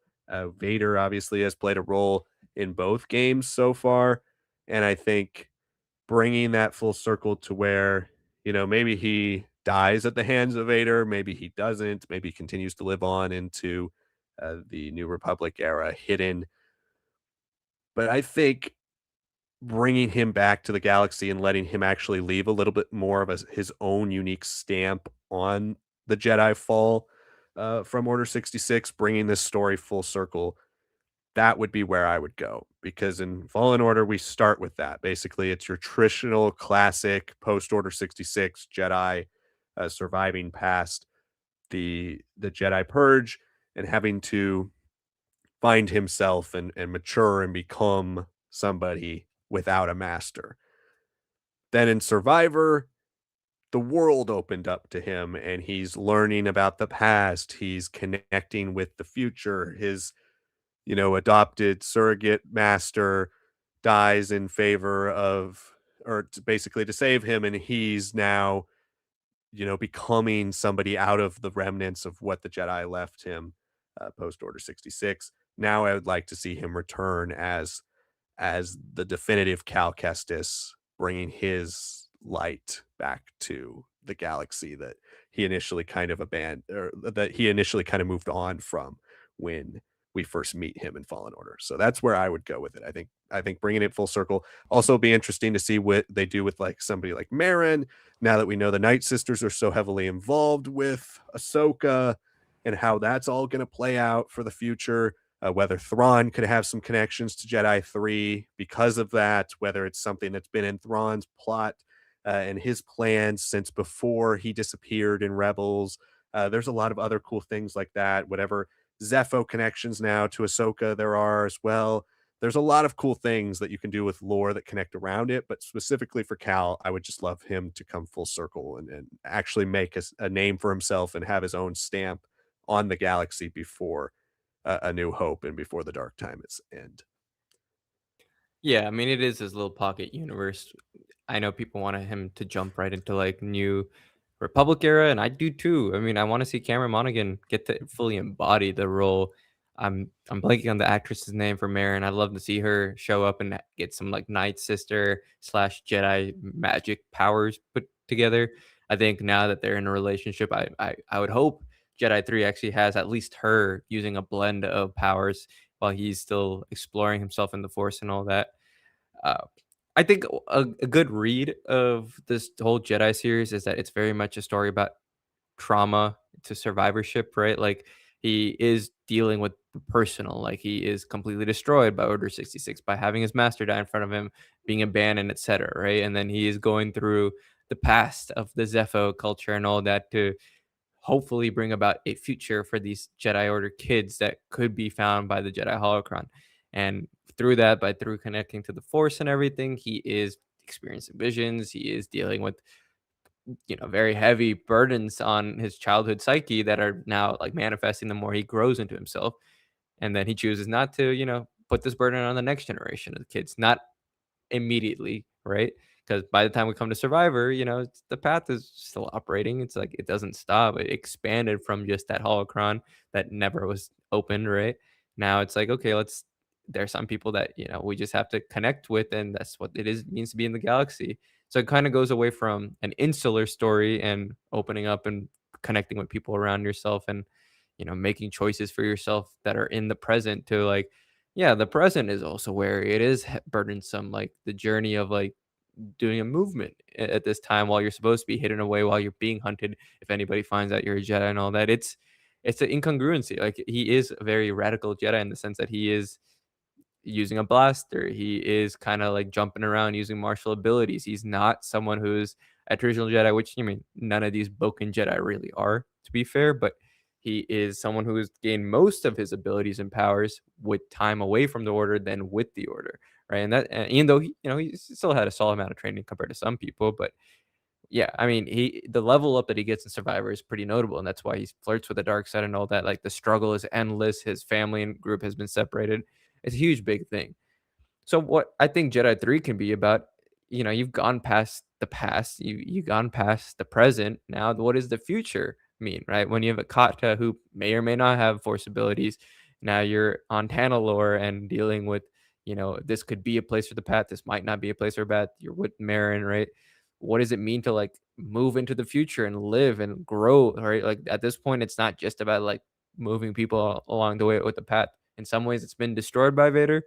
S1: Vader obviously has played a role in both games so far, and I think bringing that full circle to where maybe he dies at the hands of Vader, maybe he doesn't, maybe he continues to live on into the New Republic era, hidden. But I think bringing him back to the galaxy and letting him actually leave a little bit more of his own unique stamp on the Jedi fall from Order 66, bringing this story full circle, that would be where I would go. Because in Fallen Order, we start with that. Basically, it's your traditional classic post Order 66 Jedi surviving past the Jedi Purge and having to find himself and mature and become somebody without a master. Then in Survivor, the world opened up to him and he's learning about the past. He's connecting with the future. His, adopted surrogate master dies in favor of, basically to save him, and he's now, becoming somebody out of the remnants of what the Jedi left him post Order 66. Now I would like to see him return as the definitive Cal Kestis, bringing his light back to the galaxy that he initially kind of abandoned, or that he initially kind of moved on from when we first meet him in Fallen Order. So that's where I would go with it. I think bringing it full circle. Also be interesting to see what they do with like somebody like Marin, now that we know the Night Sisters are so heavily involved with Ahsoka, and how that's all going to play out for the future. Whether Thrawn could have some connections to Jedi 3 because of that, whether it's something that's been in Thrawn's plot and his plans since before he disappeared in Rebels. There's a lot of other cool things like that. Whatever Zepho connections now to Ahsoka there are as well. There's a lot of cool things that you can do with lore that connect around it, but specifically for Cal, I would just love him to come full circle and actually make a name for himself and have his own stamp on the galaxy before a New Hope and before the Dark Time is end.
S2: Yeah, I mean, it is his little pocket universe. I know people want him to jump right into like new Republic era, and I do too. I mean, I want to see Cameron Monaghan get to fully embody the role. I'm blanking on the actress's name for Marin. I'd love to see her show up and get some like Night Sister slash Jedi magic powers put together. I think now that they're in a relationship, I would hope Jedi 3 actually has at least her using a blend of powers while he's still exploring himself in the Force and all that. Uh, I think a good read of this whole Jedi series is that it's very much a story about trauma to survivorship, right? Like he is dealing with the personal, like he is completely destroyed by Order 66 by having his master die in front of him, being abandoned, etc. Right, and then he is going through the past of the Zepho culture and all that to hopefully bring about a future for these Jedi Order kids that could be found by the Jedi Holocron. And through that, by through connecting to the Force and everything, he is experiencing visions. He is dealing with, very heavy burdens on his childhood psyche that are now like manifesting the more he grows into himself. And then he chooses not to, put this burden on the next generation of kids, not immediately, right? Because by the time we come to Survivor, the path is still operating. It's like it doesn't stop. It expanded from just that holocron that never was opened, right? Now it's like, okay, there's some people that, we just have to connect with, and that's what it is means to be in the galaxy. So it kind of goes away from an insular story and opening up and connecting with people around yourself and, making choices for yourself that are in the present to like, yeah, the present is also where it is burdensome, like the journey of like doing a movement at this time while you're supposed to be hidden away while you're being hunted. If anybody finds out you're a Jedi and all that, it's an incongruency. Like he is a very radical Jedi in the sense that he is using a blaster. He is kind of like jumping around using martial abilities. He's not someone who's a traditional Jedi, which you mean none of these Boken Jedi really are, to be fair, but he is someone who has gained most of his abilities and powers with time away from the order than with the order, right? And even though he still had a solid amount of training compared to some people, but yeah, I mean, the level up that he gets in Survivor is pretty notable, and that's why he flirts with the dark side and all that. Like the struggle is endless. His family and group has been separated. It's a huge, big thing. So what I think Jedi 3 can be about, you've gone past the past, you've gone past the present. Now what does the future mean, right? When you have a Kata who may or may not have force abilities, now you're on Tanalore and dealing with, this could be a place for the path, this might not be a place for path. You're with Marin, right? What does it mean to like move into the future and live and grow, right? Like at this point, it's not just about like moving people along the way with the path. In some ways, it's been destroyed by Vader.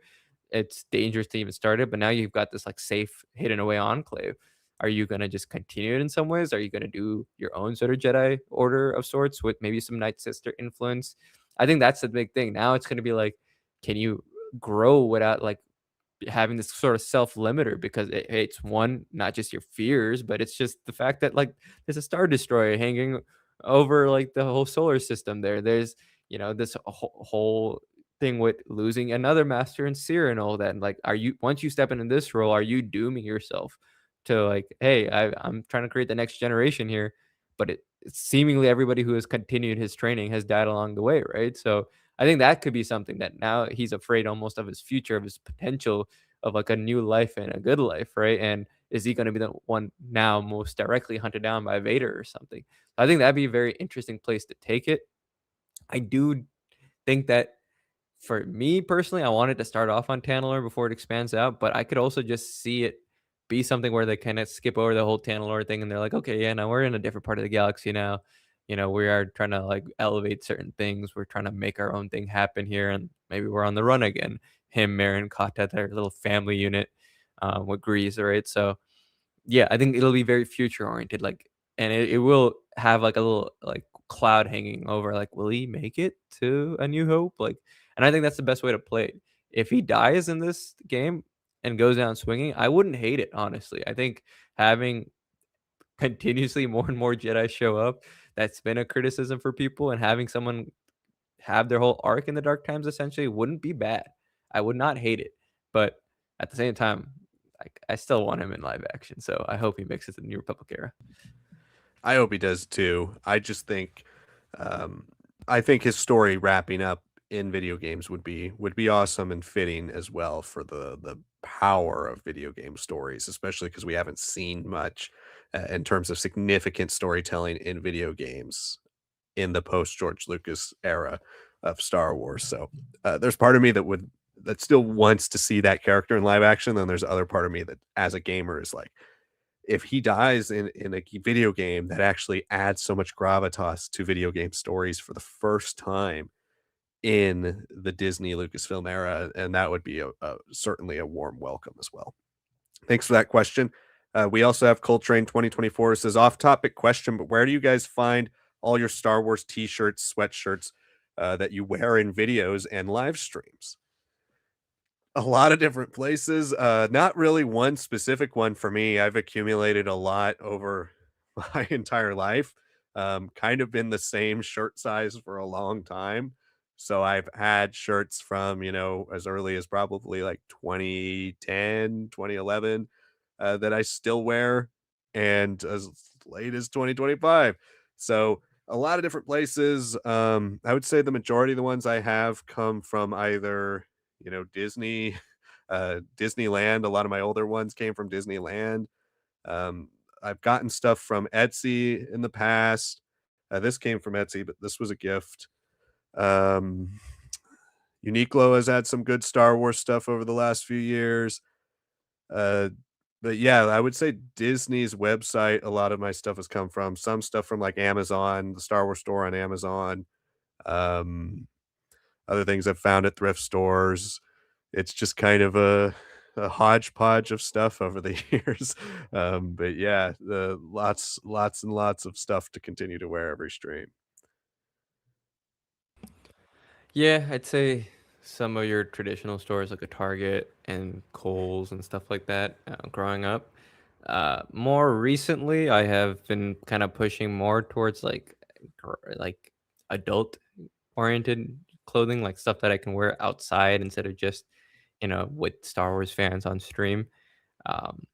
S2: It's dangerous to even start it, but now you've got this like safe hidden away enclave. Are you going to just continue it in some ways? Are you going to do your own sort of Jedi order of sorts with maybe some Night Sister influence? I think that's the big thing. Now it's going to be like, can you grow without like having this sort of self limiter? Because it's one, not just your fears, but it's just the fact that like there's a star destroyer hanging over like the whole solar system there. There's, this whole thing with losing another master in Seer and all that. And like, are you, once you step into this role, are you dooming yourself to like, hey, I'm trying to create the next generation here, but seemingly everybody who has continued his training has died along the way, right? So I think that could be something that now he's afraid almost of his future, of his potential of like a new life and a good life, right? And is he going to be the one now most directly hunted down by Vader or something? I think that'd be a very interesting place to take it. I do think that for me personally, I wanted to start off on Tantalor before it expands out, but I could also just see it be something where they kind of skip over the whole Tantalor thing and they're like, okay, yeah, now we're in a different part of the galaxy now. We are trying to like elevate certain things. We're trying to make our own thing happen here, and maybe we're on the run again. Him, Marin, Kata, their little family unit with Grease, right? So yeah, I think it'll be very future oriented, like, and it will have like a little like cloud hanging over, like, will he make it to A New Hope? Like, and I think that's the best way to play it. If he dies in this game and goes down swinging, I wouldn't hate it, honestly. I think having continuously more and more Jedi show up, that's been a criticism for people, and having someone have their whole arc in the Dark Times essentially wouldn't be bad. I would not hate it, but at the same time, like, I still want him in live action, so I hope he makes it to the New Republic era.
S1: I hope he does too. I just think, um, I think his story wrapping up in video games would be awesome and fitting as well for the power of video game stories, especially because we haven't seen much in terms of significant storytelling in video games in the post George Lucas era of Star Wars. So there's part of me that still wants to see that character in live action. Then there's other part of me that, as a gamer, is like, if he dies in a video game, that actually adds so much gravitas to video game stories for the first time in the Disney Lucasfilm era, and that would be a certainly a warm welcome as well. Thanks for that question. We also have Coltrane 2024 says, off topic question, but where do you guys find all your Star Wars t-shirts, sweatshirts that you wear in videos and live streams? A lot of different places, not really one specific one for me. I've accumulated a lot over my entire life, kind of been the same shirt size for a long time. So I've had shirts from, as early as probably like 2010, 2011, that I still wear, and as late as 2025. So a lot of different places. I would say the majority of the ones I have come from either Disney, Disneyland. A lot of my older ones came from Disneyland. Um, I've gotten stuff from Etsy in the past. This came from Etsy, but this was a gift. Um, Uniqlo has had some good Star Wars stuff over the last few years. Uh, but yeah, I would say Disney's website, a lot of my stuff has come from. Some stuff from like Amazon, the Star Wars store on Amazon. Um, Other things I've found at thrift stores. It's just kind of a hodgepodge of stuff over the years. But yeah, the lots and lots of stuff to continue to wear every stream.
S2: Yeah, I'd say some of your traditional stores like a Target and Kohl's and stuff like that, growing up. More recently, I have been kind of pushing more towards like adult oriented clothing, like stuff that I can wear outside instead of just, with Star Wars fans on stream. Um,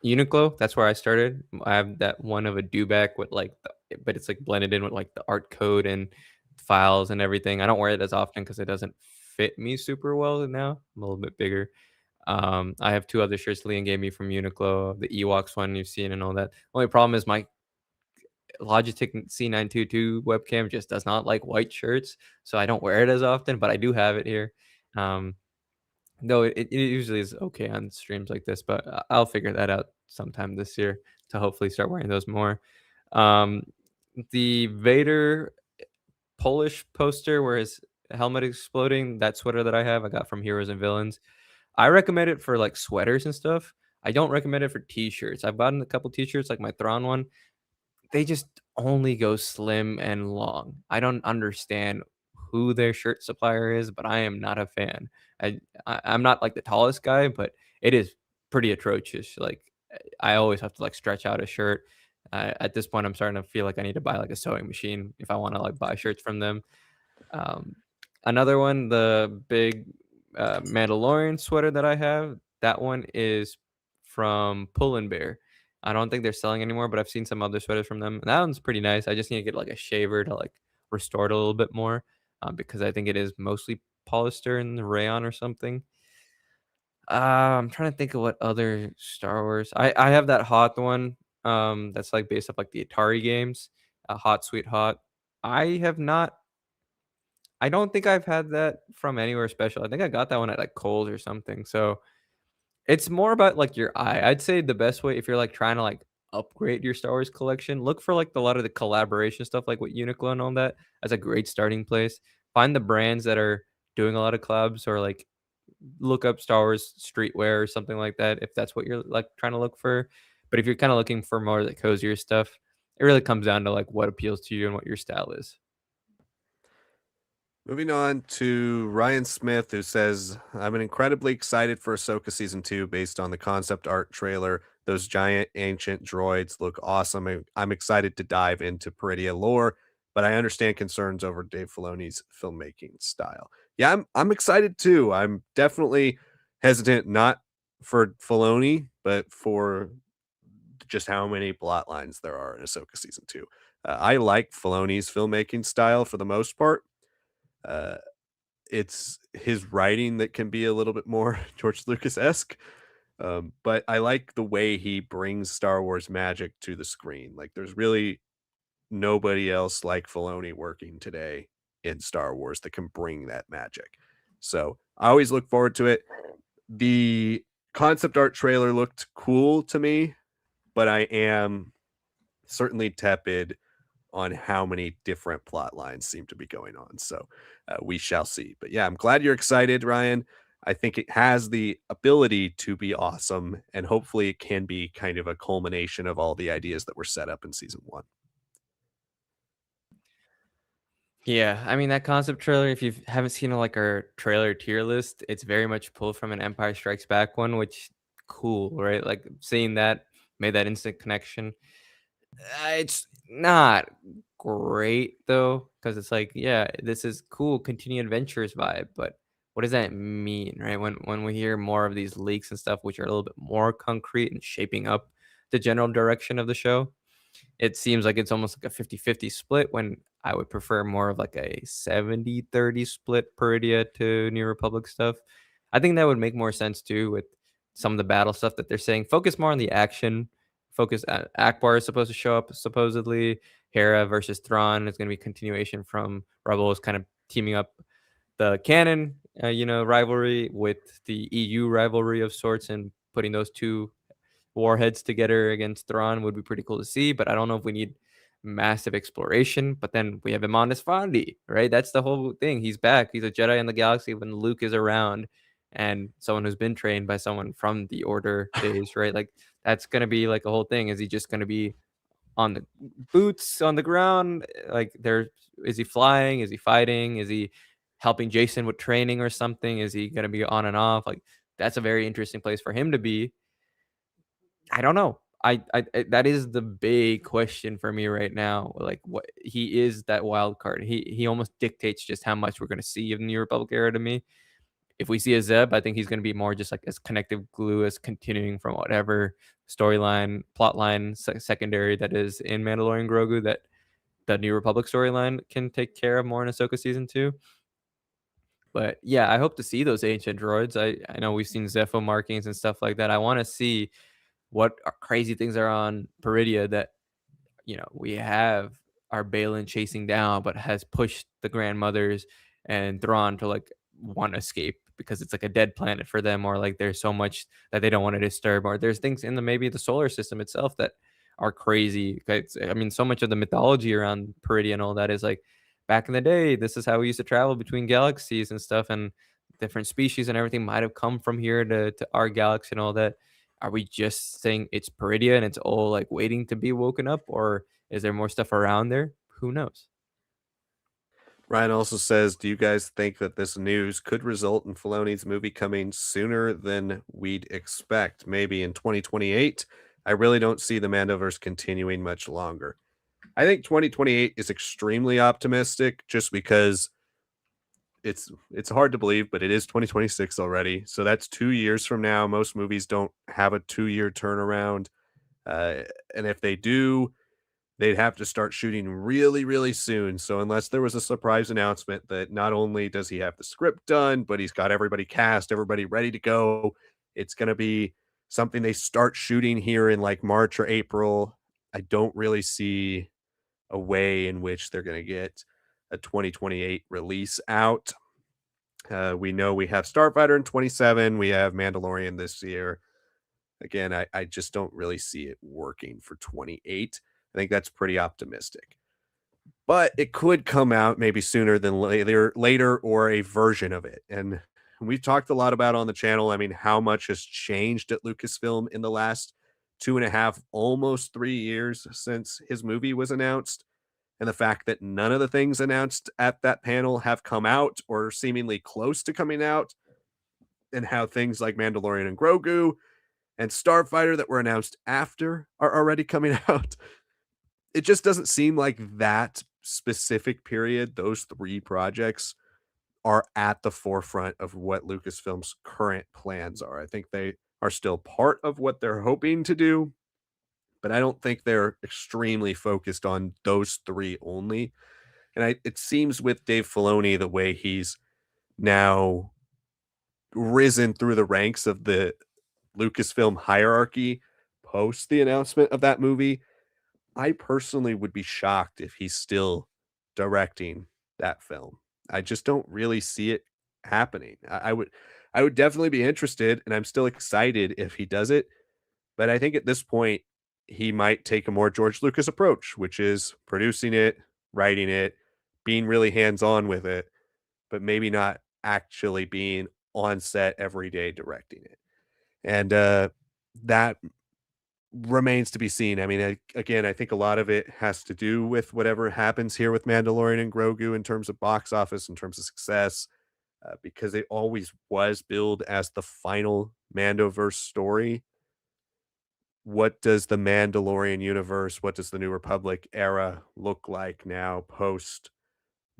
S2: Uniqlo, that's where I started. I have that one of a dewback with but it's like blended in with like the art code and files and everything. I don't wear it as often because it doesn't fit me super well now. I'm a little bit bigger. I have two other shirts Liam gave me from Uniqlo, the Ewoks one you've seen and all that. Only problem is my Logitech C922 webcam just does not like white shirts, so I don't wear it as often, but I do have it here. Um, no, it usually is okay on streams like this, but I'll figure that out sometime this year to hopefully start wearing those more. Um, the Vader Polish poster where his helmet exploding, that sweater that I got from Heroes and Villains. I recommend it for like sweaters and stuff. I don't recommend it for t-shirts. I've gotten a couple t-shirts like my Thrawn one. They just only go slim and long. I don't understand who their shirt supplier is, but I am not a fan. I'm not like the tallest guy, but it is pretty atrocious. Like, I always have to like stretch out a shirt. At this point, I'm starting to feel like I need to buy like a sewing machine if I want to like buy shirts from them. Um, Another one, the big Mandalorian sweater that I have, that one is from Pull and Bear. I don't think they're selling anymore, but I've seen some other sweaters from them. And that one's pretty nice. I just need to get like a shaver to like restore it a little bit more, because I think it is mostly polyester and rayon or something. I'm trying to think of what other Star Wars. I have that Hot one, that's, like, based off, like, the Atari games, Hot Sweet Hot. I have not I don't think I've had that from anywhere special. I think I got that one at, like, Kohl's or something, so it's more about, like, your eye. I'd say the best way if you're, like, trying to, like, upgrade your Star Wars collection, look for, like, a lot of the collaboration stuff, like, with Uniqlo and all that. That's a great starting place. Find the brands that are doing a lot of collabs or, like, look up Star Wars streetwear or something like that if that's what you're, like, trying to look for. But if you're kinda looking for more, like, cozier stuff, it really comes down to, like, what appeals to you and what your style is.
S1: Moving on to Ryan Smith, who says, I'm incredibly excited for Ahsoka Season 2 based on the concept art trailer. Those giant ancient droids look awesome. I'm excited to dive into Peridia lore, but I understand concerns over Dave Filoni's filmmaking style. Yeah, I'm excited too. I'm definitely hesitant not for Filoni, but for just how many plot lines there are in Ahsoka Season 2. I like Filoni's filmmaking style for the most part. Uh, it's his writing that can be a little bit more George Lucas-esque, but I like the way he brings Star Wars magic to the screen. Like, there's really nobody else like Filoni working today in Star Wars that can bring that magic. So, I always look forward to it. The concept art trailer looked cool to me, but I am certainly tepid on how many different plot lines seem to be going on. So we shall see. But yeah, I'm glad you're excited, Ryan. I think it has the ability to be awesome, and hopefully it can be kind of a culmination of all the ideas that were set up in season one.
S2: Yeah, I mean, that concept trailer, if you haven't seen, like, our trailer tier list, it's very much pulled from an Empire Strikes Back one, which cool, right? Like, seeing that made that instant connection. It's not great though, because it's like, yeah, this is cool, continue adventures vibe, but what does that mean, right? When we hear more of these leaks and stuff, which are a little bit more concrete and shaping up the general direction of the show, it seems like it's almost like a 50-50 split when I would prefer more of like a 70-30 split Peridia to New Republic stuff. I think that would make more sense too with some of the battle stuff that they're saying. Focus more on the action. Focus Akbar is supposed to show up supposedly. Hera versus Thrawn is going to be continuation from Rebels kind of teaming up the canon, rivalry with the EU rivalry of sorts and putting those two warheads together against Thrawn would be pretty cool to see, but I don't know if we need massive exploration. But then we have Imanis Fondi, right? That's the whole thing. He's back. He's a Jedi in the galaxy when Luke is around, and someone who's been trained by someone from the Order days, right? Like that's gonna be like a whole thing. Is he just gonna be on the boots on the ground? Like there, is he flying? Is he fighting? Is he helping Jason with training or something? Is he gonna be on and off? Like that's a very interesting place for him to be. I don't know. I that is the big question for me right now. Like, what he is that wild card. He almost dictates just how much we're going to see of the New Republic era to me. If we see a Zeb, I think he's going to be more just like as connective glue as continuing from whatever storyline, plot line, secondary that is in Mandalorian Grogu that the New Republic storyline can take care of more in Ahsoka season 2. But yeah, I hope to see those ancient droids. I know we've seen Zepho markings and stuff like that. I want to see what crazy things are on Peridia that we have our Balin chasing down, but has pushed the grandmothers and Thrawn to like want to escape because it's like a dead planet for them, or like there's so much that they don't want to disturb, or there's things in the maybe the solar system itself that are crazy. I mean, so much of the mythology around Peridia and all that is like back in the day, this is how we used to travel between galaxies and stuff, and different species and everything might have come from here to our galaxy and all that. Are we just saying it's Peridia and it's all like waiting to be woken up, or is there more stuff around there? Who knows?
S1: Ryan also says, do you guys think that this news could result in Filoni's movie coming sooner than we'd expect? Maybe in 2028? I really don't see the Mandoverse continuing much longer. I think 2028 is extremely optimistic just because it's hard to believe, but it is 2026 already. So that's 2 years from now. Most movies don't have a 2-year turnaround. Uh, and if they do, they'd have to start shooting really, really soon. So unless there was a surprise announcement that not only does he have the script done, but he's got everybody cast, everybody ready to go, It's going to be something they start shooting here in like March or April. I don't really see a way in which they're going to get a 2028 release out. We know we have Starfighter in 27. We have Mandalorian this year. Again, I just don't really see it working for 28. I think that's pretty optimistic. But it could come out maybe sooner than later or a version of it. And we've talked a lot about on the channel. I mean, how much has changed at Lucasfilm in the last 2.5, almost 3 years since his movie was announced. And the fact that none of the things announced at that panel have come out or seemingly close to coming out, and how things like Mandalorian and Grogu and Starfighter that were announced after are already coming out. It just doesn't seem like that specific period, those three projects are at the forefront of what Lucasfilm's current plans are. I think they are still part of what they're hoping to do, but I don't think they're extremely focused on those three only. And it seems with Dave Filoni, the way he's now risen through the ranks of the Lucasfilm hierarchy post the announcement of that movie, I personally would be shocked if he's still directing that film. I just don't really see it happening. I would definitely be interested, and I'm still excited if he does it, but I think at this point he might take a more George Lucas approach, which is producing it, writing it, being really hands-on with it, but maybe not actually being on set every day directing it. And that remains to be seen. I mean, again, I think a lot of it has to do with whatever happens here with Mandalorian and Grogu in terms of box office, in terms of success, because it always was billed as the final Mandoverse story. What does the Mandalorian universe, what does the New Republic era look like now post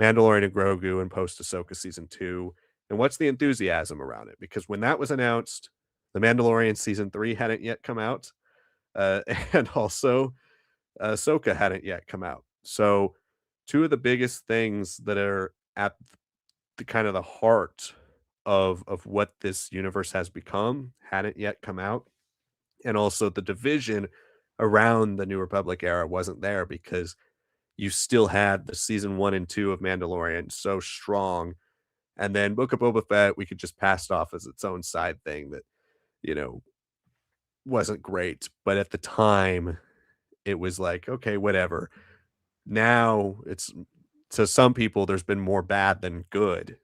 S1: Mandalorian and Grogu and post Ahsoka season 2? And what's the enthusiasm around it? Because when that was announced, the Mandalorian season 3 hadn't yet come out. Uh, and also Ahsoka hadn't yet come out. So two of the biggest things that are at the kind of the heart of what this universe has become hadn't yet come out. And also the division around the New Republic era wasn't there because you still had the season 1 and 2 of Mandalorian so strong. And then Book of Boba Fett, we could just pass it off as its own side thing that, you know, wasn't great. But at the time, it was like, okay, whatever. Now it's to some people, there's been more bad than good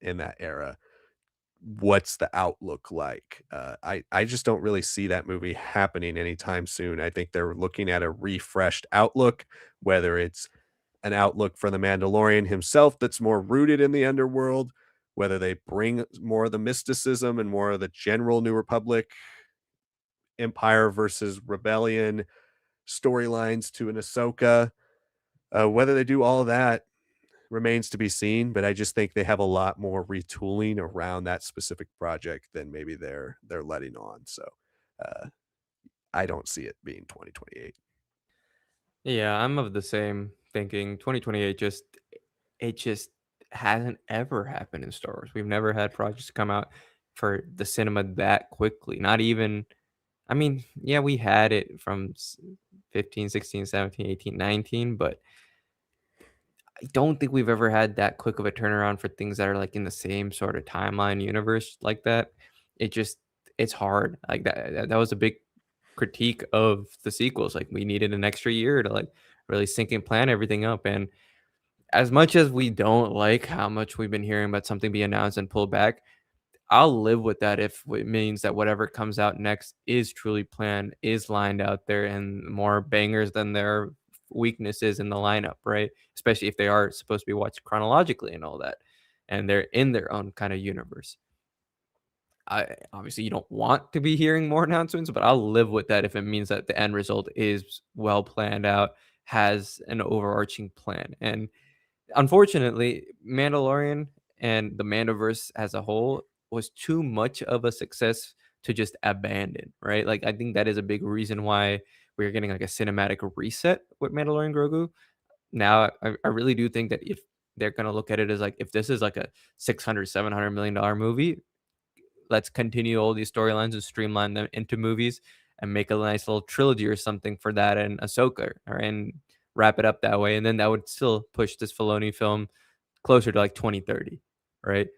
S1: in that era. What's the outlook like? I just don't really see that movie happening anytime soon. I think they're looking at a refreshed outlook, whether it's an outlook for the Mandalorian himself that's more rooted in the underworld, whether they bring more of the mysticism and more of the general New Republic Empire versus Rebellion storylines to an Ahsoka. Whether they do all of that remains to be seen, but I just think they have a lot more retooling around that specific project than maybe they're letting on. So uh, I don't see it being 2028.
S2: Yeah, I'm of the same thinking. 2028 just hasn't ever happened in Star Wars. We've never had projects come out for the cinema that quickly. Not even I mean, yeah, we had it from 15, 16, 17, 18, 19, but I don't think we've ever had that quick of a turnaround for things that are like in the same sort of timeline universe like that. It just it's hard. Like that was a big critique of the sequels. Like we needed an extra year to like really sync and plan everything up. And as much as we don't like how much we've been hearing about something be announced and pulled back, I'll live with that if it means that whatever comes out next is truly planned, is lined out there, and more bangers than their weaknesses in the lineup, right? Especially if they are supposed to be watched chronologically and all that, and they're in their own kind of universe. I obviously you don't want to be hearing more announcements, but I'll live with that if it means that the end result is well planned out, has an overarching plan. And unfortunately, Mandalorian and the Mandoverse as a whole was too much of a success to just abandon, right? Like I think that is a big reason why we're getting like a cinematic reset with Mandalorian Grogu. Now, I really do think that if they're gonna look at it as like if this is like a 600, $700 million movie, let's continue all these storylines and streamline them into movies and make a nice little trilogy or something for that and Ahsoka, or and wrap it up that way. And then that would still push this Filoni film closer to like 2030, right?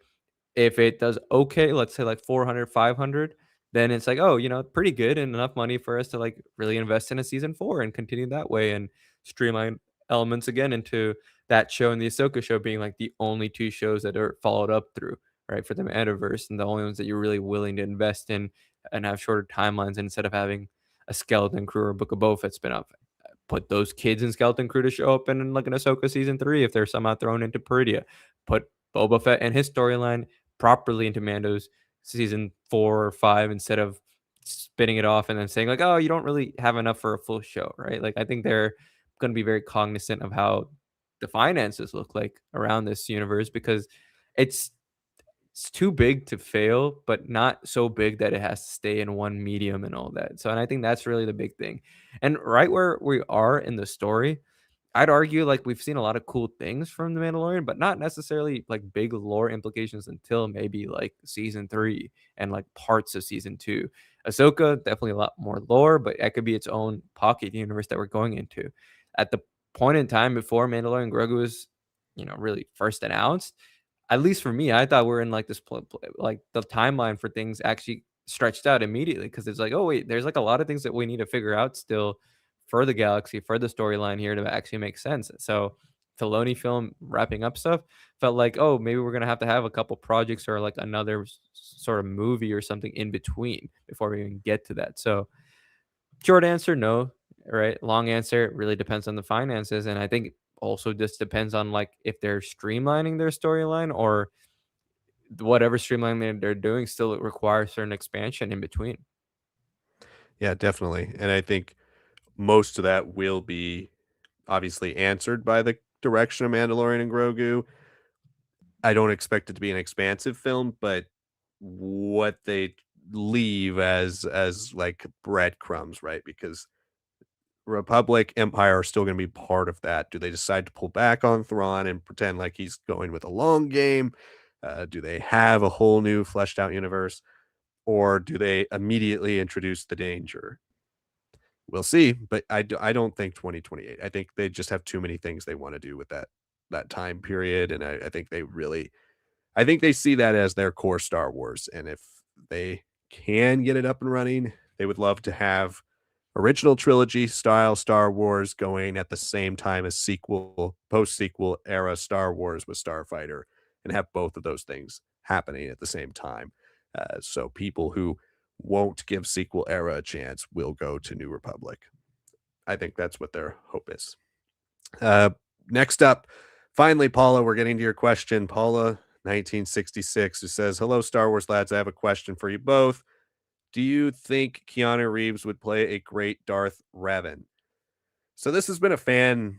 S2: If it does okay, let's say like 400, 500, then it's like, oh, pretty good and enough money for us to like really invest in a season 4 and continue that way and streamline elements again into that show and the Ahsoka show being like the only two shows that are followed up through, right, for the metaverse, and the only ones that you're really willing to invest in and have shorter timelines instead of having a Skeleton Crew or Book of Boba Fett spin-off. Put those kids in Skeleton Crew to show up in like an Ahsoka season 3 if they're somehow thrown into Peridia. Put Boba Fett and his storyline properly into Mando's season 4 or 5 instead of spinning it off and then saying like, "Oh, you don't really have enough for a full show," right? Like I think they're going to be very cognizant of how the finances look like around this universe because it's it's too big to fail, but not so big that it has to stay in one medium and all that. So, and I think that's really the big thing. And right where we are in the story, I'd argue like we've seen a lot of cool things from The Mandalorian, but not necessarily like big lore implications until maybe like season 3 and like parts of season 2. Ahsoka, definitely a lot more lore, but that could be its own pocket universe that we're going into. At the point in time before Mandalorian Grogu was, really first announced, at least for me, I thought we're in like this like the timeline for things actually stretched out immediately because it's like, oh wait, there's like a lot of things that we need to figure out still for the galaxy, for the storyline here to actually make sense. So Filoni film wrapping up stuff felt like, oh, maybe we're gonna have to have a couple projects or like another sort of movie or something in between before we even get to that. So short answer, no. Right? Long answer, it really depends on the finances, and I think also just depends on like if they're streamlining their storyline or whatever streamlining they're doing still requires certain expansion in between.
S1: Yeah, definitely. And I think most of that will be obviously answered by the direction of Mandalorian and Grogu. I don't expect it to be an expansive film, but what they leave as like breadcrumbs, right? Because Republic, Empire are still going to be part of that. Do they decide to pull back on Thrawn and pretend like he's going with a long game? Do they have a whole new fleshed out universe, or do they immediately introduce the danger? We'll see, but I don't think 2028. I think they just have too many things they want to do with that time period, and I think they really I think they see that as their core Star Wars, and if they can get it up and running, they would love to have original trilogy style Star Wars going at the same time as post-sequel era Star Wars with Starfighter, and have both of those things happening at the same time. So people who won't give sequel era a chance will go to New Republic. I think that's what their hope is. Uh, Next up, finally, Paula, we're getting to your question. Paula, 1966, who says, "Hello, Star Wars lads. I have a question for you both. Do you think Keanu Reeves would play a great Darth Revan?" So this has been a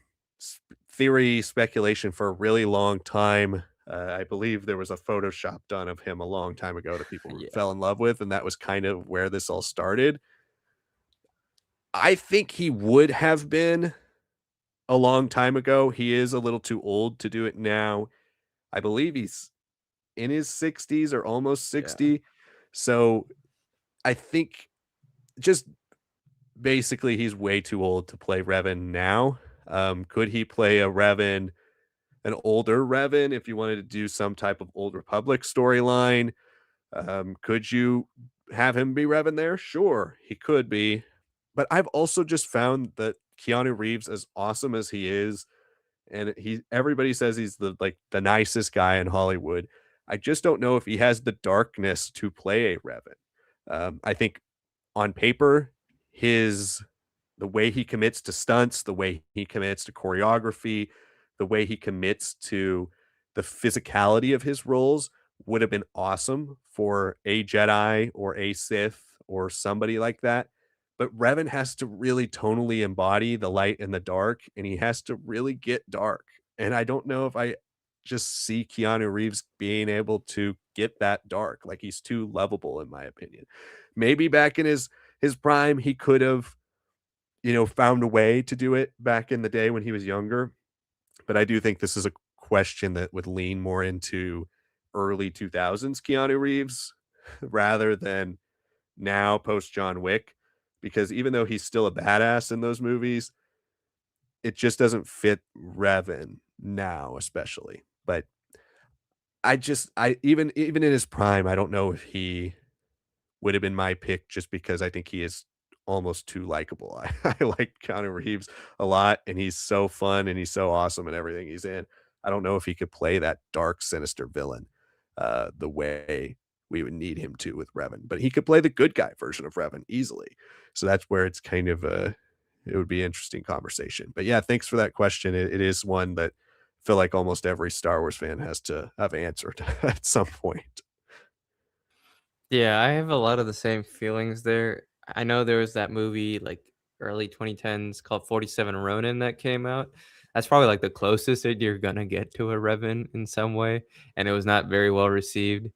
S1: theory speculation for a really long time. I believe there was a Photoshop done of him a long time ago that people
S2: Yeah.
S1: fell in love with, and that was kind of where this all started. I think he would have been a long time ago. He is a little too old to do it now. I believe he's in his 60s or almost
S2: Yeah.
S1: 60. So I think just basically he's way too old to play Revan now. Could he play a Revan, an older Revan, if you wanted to do some type of Old Republic storyline? Could you have him be Revan there? Sure, he could be. But I've also just found that Keanu Reeves, as awesome as he is, and everybody says he's the nicest guy in Hollywood. I just don't know if he has the darkness to play a Revan. I think on paper, his the way he commits to stunts, the way he commits to choreography, the way he commits to the physicality of his roles would have been awesome for a Jedi or a Sith or somebody like that. But Revan has to really tonally embody the light and the dark, and he has to really get dark. And I don't know if I just see Keanu Reeves being able to get that dark. Like he's too lovable, in my opinion. Maybe back in his prime, he could have, found a way to do it back in the day when he was younger. But I do think this is a question that would lean more into early 2000s Keanu Reeves. rather than now post John Wick, because even though he's still a badass in those movies, it just doesn't fit Revan now, especially. But I even in his prime, I don't know if he would have been my pick just because I think he is almost too likable. I like Keanu Reeves a lot, and he's so fun and he's so awesome in everything he's in. I don't know if he could play that dark, sinister villain the way we would need him to with Revan, but he could play the good guy version of Revan easily. So that's where it's kind of it would be an interesting conversation. But yeah, thanks for that question. It is one that I feel like almost every Star Wars fan has to have answered at some point.
S2: Yeah, I have a lot of the same feelings there. I know there was that movie like early 2010s called 47 Ronin that came out. That's probably like the closest that you're gonna get to a Revan in some way, and it was not very well received.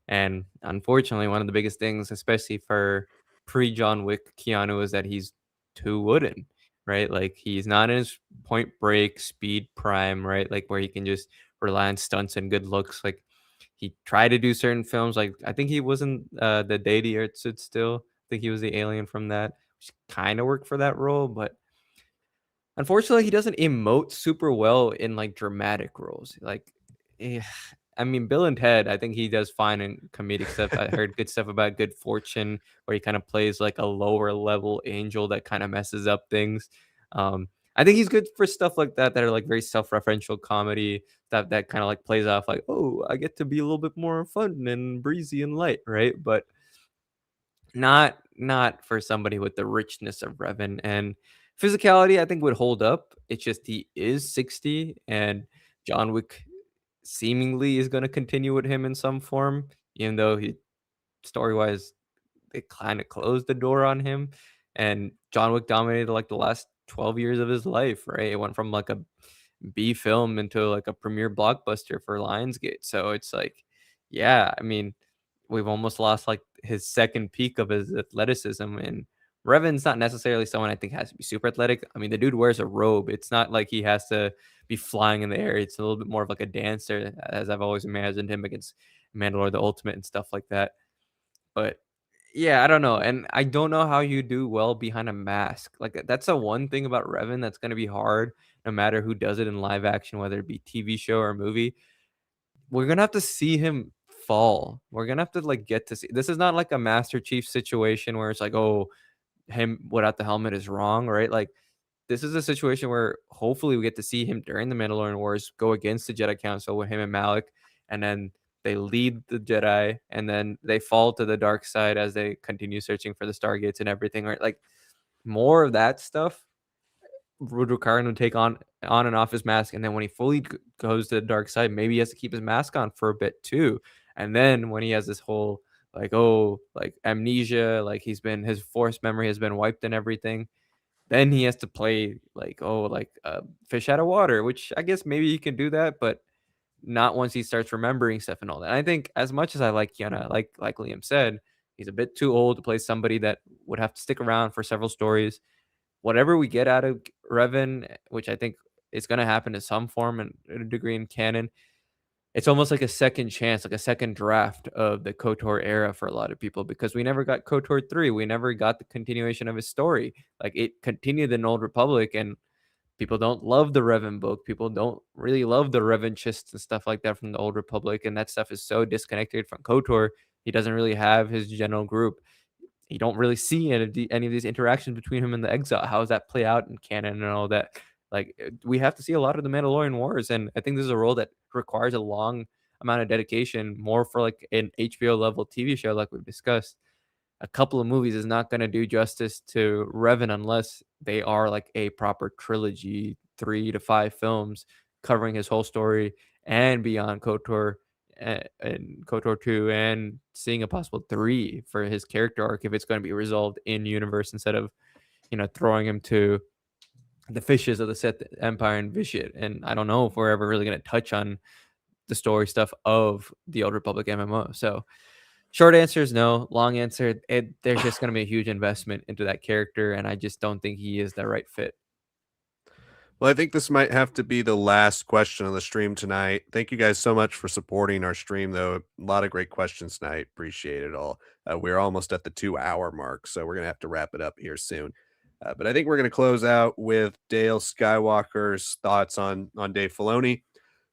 S2: And unfortunately, one of the biggest things, especially for pre John Wick Keanu, is that he's too wooden, right? Like he's not in his Point Break speed prime, right? Like where he can just rely on stunts and good looks. Like he tried to do certain films, like, I think he was in, The Day the Earth Stood Still. I think he was the alien from that, which kinda worked for that role, but unfortunately, he doesn't emote super well in, like, dramatic roles, like, eh, I mean, Bill and Ted, I think he does fine in comedic stuff. I heard good stuff about Good Fortune, where he kinda plays, like, a lower level angel that kinda messes up things. I think he's good for stuff like that, that are, like, very self-referential comedy, that kinda, like, plays off like, "Oh, I get to be a little bit more fun and breezy and light," right? But not for somebody with the richness of Revan, and physicality, I think, would hold up. It's just he is 60, and John Wick seemingly is gonna continue with him in some form, even though he story-wise, they kinda closed the door on him, and John Wick dominated, like, the last 12 years of his life, right? It went from, like, a B film into, like, a premier blockbuster for Lionsgate, so it's like, yeah, I mean, we've almost lost, like, his second peak of his athleticism, and Revan's not necessarily someone I think has to be super athletic. I mean, the dude wears a robe. It's not like he has to be flying in the air. It's a little bit more of like a dancer, as I've always imagined him against Mandalore the Ultimate and stuff like that. But yeah, I don't know. And I don't know how you do well behind a mask. Like that's the one thing about Revan that's gonna be hard no matter who does it in live action, whether it be TV show or movie. We're gonna have to see him fall. We're gonna have to like get to see this is not like a Master Chief situation where it's like, oh, him without the helmet is wrong, right? Like this is a situation where hopefully we get to see him during the Mandalorian Wars go against the Jedi Council with him and Malik, and then they lead the Jedi, and then they fall to the dark side as they continue searching for the Stargates and everything, right? Like more of that stuff would require him to take on and off his mask, and then when he fully goes to the dark side, maybe he has to keep his mask on for a bit too. And then when he has this whole like like amnesia, like his force memory has been wiped and everything, then he has to play like, fish out of water, which I guess maybe he can do that, but not once he starts remembering stuff and all that. And I think as much as I like Kiana, like Liam said, he's a bit too old to play somebody that would have to stick around for several stories. Whatever we get out of Revan, which I think is going to happen in some form and a degree in canon, it's almost like a second chance, like a second draft of the KOTOR era for a lot of people because we never got KOTOR 3. We never got the continuation of his story. Like it continued in Old Republic, and people don't love the Revan book. People don't really love the Revanchists and stuff like that from the Old Republic. And that stuff is so disconnected from KOTOR. He doesn't really have his general group. You don't really see any of these interactions between him and the Exile. How does that play out in canon and all that? Like we have to see a lot of the Mandalorian Wars, and I think this is a role that requires a long amount of dedication, more for like an HBO level TV show, like we've discussed. A couple of movies is not going to do justice to Revan unless they are like a proper trilogy, 3 to 5 films covering his whole story and beyond KOTOR and KOTOR 2 and seeing a possible 3 for his character arc if it's going to be resolved in universe instead of, throwing him to the fishes of the Sith Empire and Vitiate. And I don't know if we're ever really going to touch on the story stuff of the Old Republic MMO. So short answer is no. Long answer, there's just going to be a huge investment into that character, and I just don't think he is the right fit.
S1: Well, I think this might have to be the last question on the stream tonight. Thank you guys so much for supporting our stream, though. A lot of great questions tonight. Appreciate it all. We're almost at the 2 hour mark, so we're going to have to wrap it up here soon. But I think we're going to close out with Dale Skywalker's thoughts on Dave Filoni.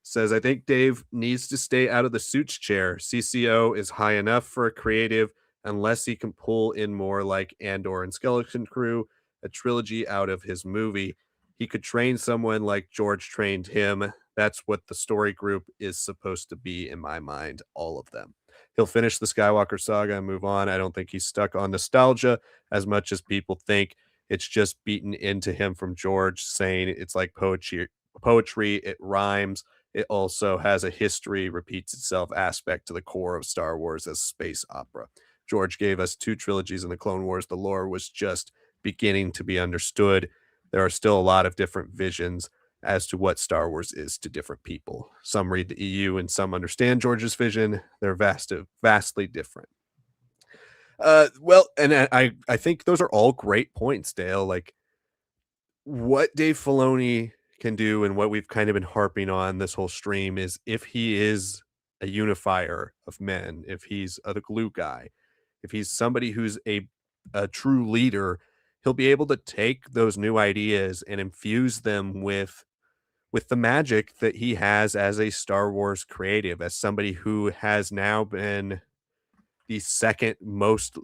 S1: Says, I think Dave needs to stay out of the suits chair. CCO is high enough for a creative unless he can pull in more like Andor and Skeleton Crew, a trilogy out of his movie. He could train someone like George trained him. That's what the story group is supposed to be, in my mind, all of them. He'll finish the Skywalker saga and move on. I don't think he's stuck on nostalgia as much as people think. It's just beaten into him from George saying it's like poetry, it rhymes. It also has a history, repeats itself aspect to the core of Star Wars as space opera. George gave us two trilogies in the Clone Wars. The lore was just beginning to be understood. There are still a lot of different visions as to what Star Wars is to different people. Some read the EU and some understand George's vision. They're vastly different. Well, and I think those are all great points, Dale. Like what Dave Filoni can do and what we've kind of been harping on this whole stream is if he is a unifier of men, if he's the glue guy, if he's somebody who's a true leader, he'll be able to take those new ideas and infuse them with the magic that he has as a Star Wars creative, as somebody who has now been the second most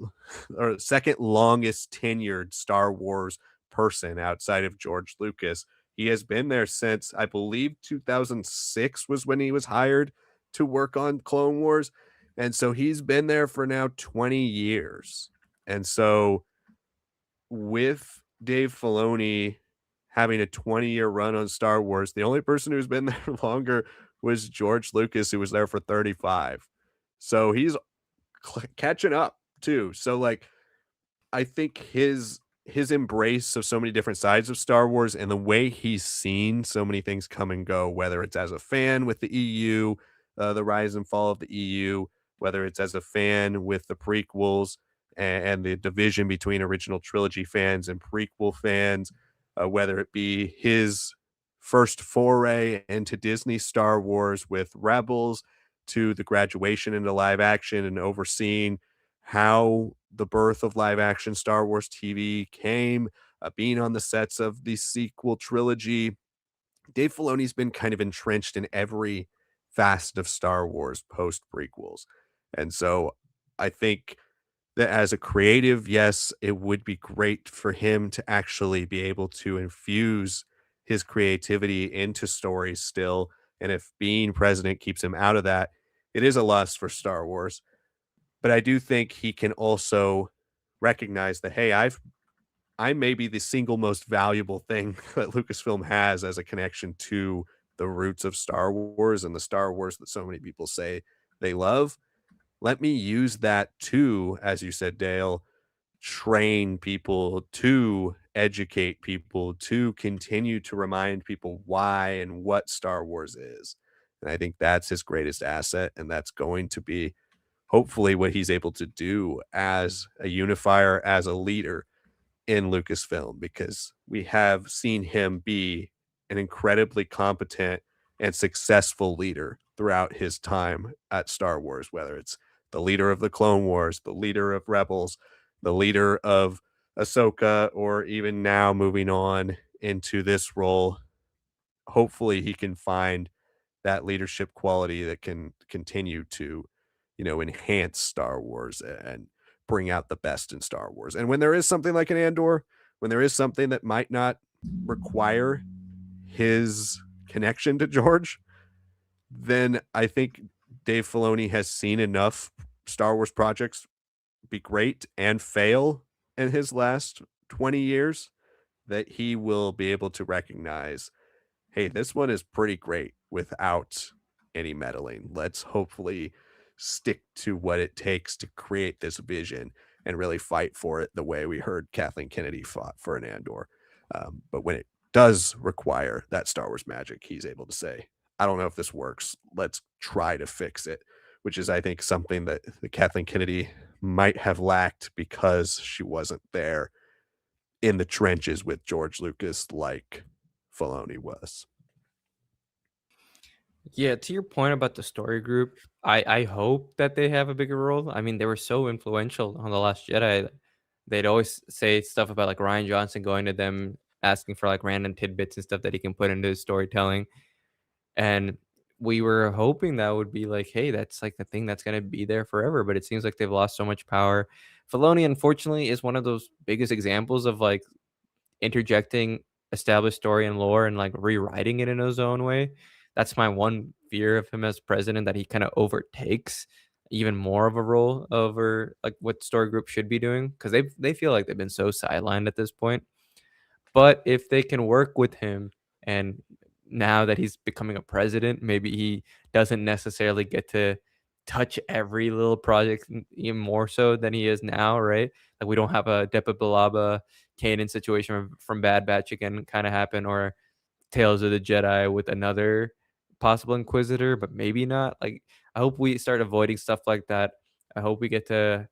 S1: or second longest tenured Star Wars person outside of George Lucas. He has been there since I believe 2006 was when he was hired to work on Clone Wars. And so he's been there for now 20 years. And so with Dave Filoni having a 20-year run on Star Wars, the only person who's been there longer was George Lucas, who was there for 35. So he's catching up too. So like I think his embrace of so many different sides of Star Wars and the way he's seen so many things come and go, whether it's as a fan with the EU, the rise and fall of the EU, whether it's as a fan with the prequels and the division between original trilogy fans and prequel fans, whether it be his first foray into Disney Star Wars with Rebels to the graduation into live action and overseeing how the birth of live action Star Wars TV came, being on the sets of the sequel trilogy. Dave Filoni's been kind of entrenched in every facet of Star Wars post prequels. And so I think that as a creative, yes, it would be great for him to actually be able to infuse his creativity into stories still. And if being president keeps him out of that, it is a loss for Star Wars. But I do think he can also recognize that, hey, I may be the single most valuable thing that Lucasfilm has as a connection to the roots of Star Wars and the Star Wars that so many people say they love. Let me use that to, as you said, Dale, train people, to educate people, to continue to remind people why and what Star Wars is. And I think that's his greatest asset. And that's going to be hopefully what he's able to do as a unifier, as a leader in Lucasfilm, because we have seen him be an incredibly competent and successful leader throughout his time at Star Wars, whether it's the leader of the Clone Wars, the leader of Rebels, the leader of Ahsoka, or even now moving on into this role. Hopefully, he can find that leadership quality that can continue to, enhance Star Wars and bring out the best in Star Wars. And when there is something like an Andor, when there is something that might not require his connection to George, then I think Dave Filoni has seen enough Star Wars projects be great and fail in his last 20 years that he will be able to recognize, hey, this one is pretty great without any meddling. Let's hopefully stick to what it takes to create this vision and really fight for it the way we heard Kathleen Kennedy fought for an Andor. But when it does require that Star Wars magic, he's able to say, I don't know if this works. Let's try to fix it, which is, I think, something that the Kathleen Kennedy might have lacked because she wasn't there in the trenches with George Lucas like Filoni was.
S2: Yeah, to your point about the story group, I hope that they have a bigger role. I mean, they were so influential on The Last Jedi. They'd always say stuff about like Ryan Johnson going to them asking for like random tidbits and stuff that he can put into his storytelling. And we were hoping that would be like, hey, that's like the thing that's gonna be there forever. But it seems like they've lost so much power. Filoni, unfortunately, is one of those biggest examples of like interjecting established story and lore and like rewriting it in his own way. That's my one fear of him as president, that he kind of overtakes even more of a role over like what story group should be doing, because they feel like they've been so sidelined at this point. But if they can work with him, and now that he's becoming a president, maybe he doesn't necessarily get to touch every little project even more so than he is now, right? Like we don't have a Depa Bilaba Kanan situation from Bad Batch again kind of happen, or Tales of the Jedi with another possible Inquisitor, but maybe not. Like I hope we start avoiding stuff like that. I hope we get to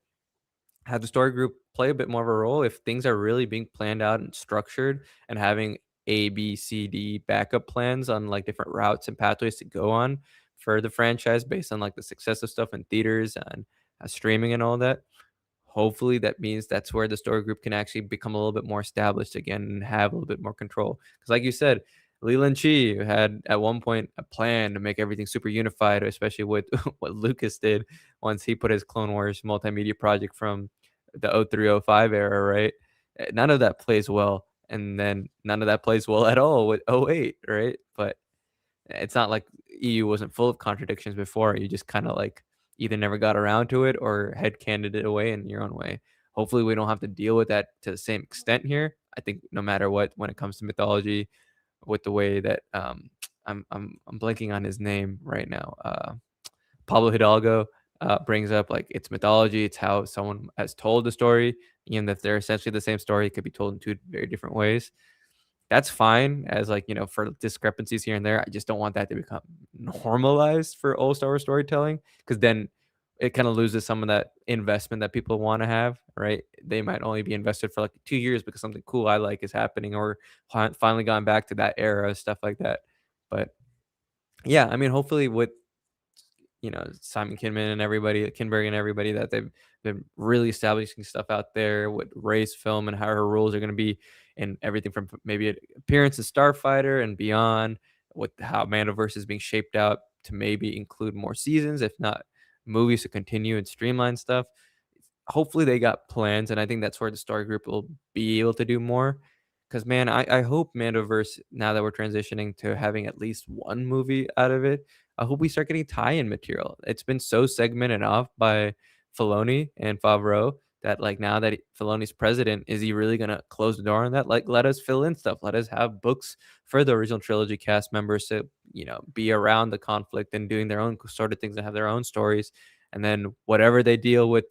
S2: have the story group play a bit more of a role if things are really being planned out and structured, and having A, B, C, D backup plans on like different routes and pathways to go on for the franchise based on like the success of stuff in theaters and streaming and all that. Hopefully that means that's where the story group can actually become a little bit more established again and have a little bit more control. Because, like you said, Leland Chi had at one point a plan to make everything super unified, especially with what Lucas did once he put his Clone Wars multimedia project from the 0305 era, right? None of that plays well. And then none of that plays well at all with '08, right? But it's not like EU wasn't full of contradictions before. You just kind of like either never got around to it or headcaned it away in your own way. Hopefully, we don't have to deal with that to the same extent here. I think no matter what, when it comes to mythology, with the way that I'm blanking on his name right now. Pablo Hidalgo brings up like it's mythology. It's how someone has told the story, even if they're essentially the same story, it could be told in two very different ways. That's fine as like, for discrepancies here and there. I just don't want that to become normalized for old Star Wars storytelling, because then it kind of loses some of that investment that people want to have, right? They might only be invested for like 2 years because something cool I like is happening, or finally gone back to that era, stuff like that. But yeah, I mean, hopefully with Simon Kinman and everybody, Kinberg and everybody, that they've been really establishing stuff out there with race film and how her rules are going to be, and everything from maybe an appearance in Starfighter and beyond, with how Mandoverse is being shaped out to maybe include more seasons, if not movies, to continue and streamline stuff. Hopefully they got plans, and I think that's where the story group will be able to do more. Because man, I hope Mandoverse, now that we're transitioning to having at least one movie out of it, I hope we start getting tie-in material. It's been so segmented off by Filoni and Favreau that like now that Filoni's president, is he really gonna close the door on that? Like, let us fill in stuff. Let us have books for the original trilogy cast members to be around the conflict and doing their own sort of things and have their own stories. And then whatever they deal with,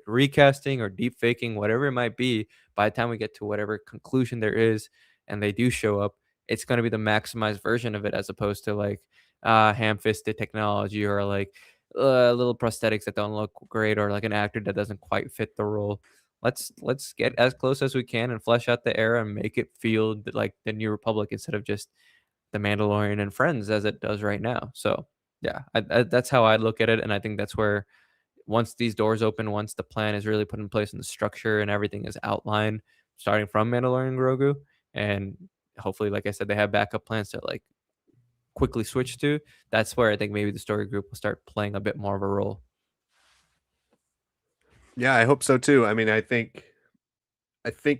S2: recasting or deep faking, whatever it might be, by the time we get to whatever conclusion there is and they do show up, it's going to be the maximized version of it, as opposed to like ham-fisted technology, or like little prosthetics that don't look great, or like an actor that doesn't quite fit the role. Let's get as close as we can and flesh out the era and make it feel like the New Republic instead of just the Mandalorian and Friends as it does right now. So yeah, that's how I look at it, and I think that's where, once these doors open, once the plan is really put in place and the structure and everything is outlined, starting from Mandalorian Grogu, and hopefully, like I said, they have backup plans to like quickly switch to. That's where I think maybe the story group will start playing a bit more of a role.
S1: Yeah, I hope so too. I mean, I think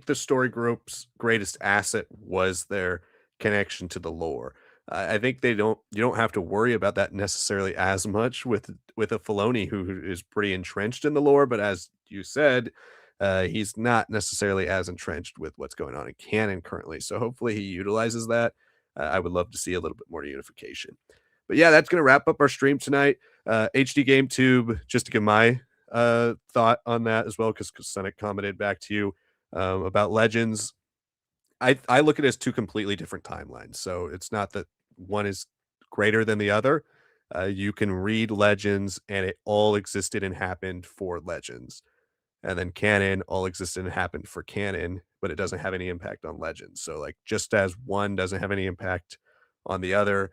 S1: the story group's greatest asset was their connection to the lore. I think you don't have to worry about that necessarily as much with a Filoni who is pretty entrenched in the lore, but as you said, he's not necessarily as entrenched with what's going on in canon currently. So hopefully he utilizes that. I would love to see a little bit more unification. But yeah, that's going to wrap up our stream tonight. HD Game Tube, just to give my thought on that as well, because Senate commented back to you about Legends. I look at it as two completely different timelines. So it's not that one is greater than the other. You can read Legends and it all existed and happened for Legends. And then canon all existed and happened for canon. but it doesn't have any impact on Legends. So like just as one doesn't have any impact on the other,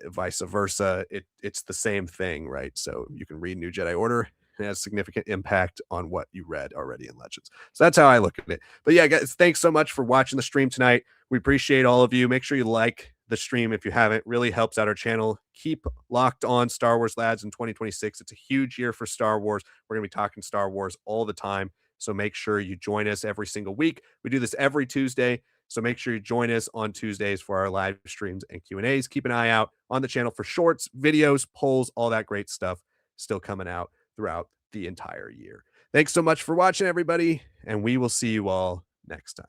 S1: vice versa, it's the same thing, right? So you can read New Jedi Order, it has significant impact on what you read already in Legends. So that's how I look at it. But yeah, guys, thanks so much for watching the stream tonight. We appreciate all of you. Make sure you like the stream if you haven't. Really helps out our channel. Keep locked on Star Wars Lads in 2026. It's a huge year for Star Wars. We're going to be talking Star Wars all the time. So make sure you join us every single week. We do this every Tuesday. So make sure you join us on Tuesdays for our live streams and Q&As. Keep an eye out on the channel for shorts, videos, polls, all that great stuff still coming out throughout the entire year. Thanks so much for watching, everybody, and we will see you all next time.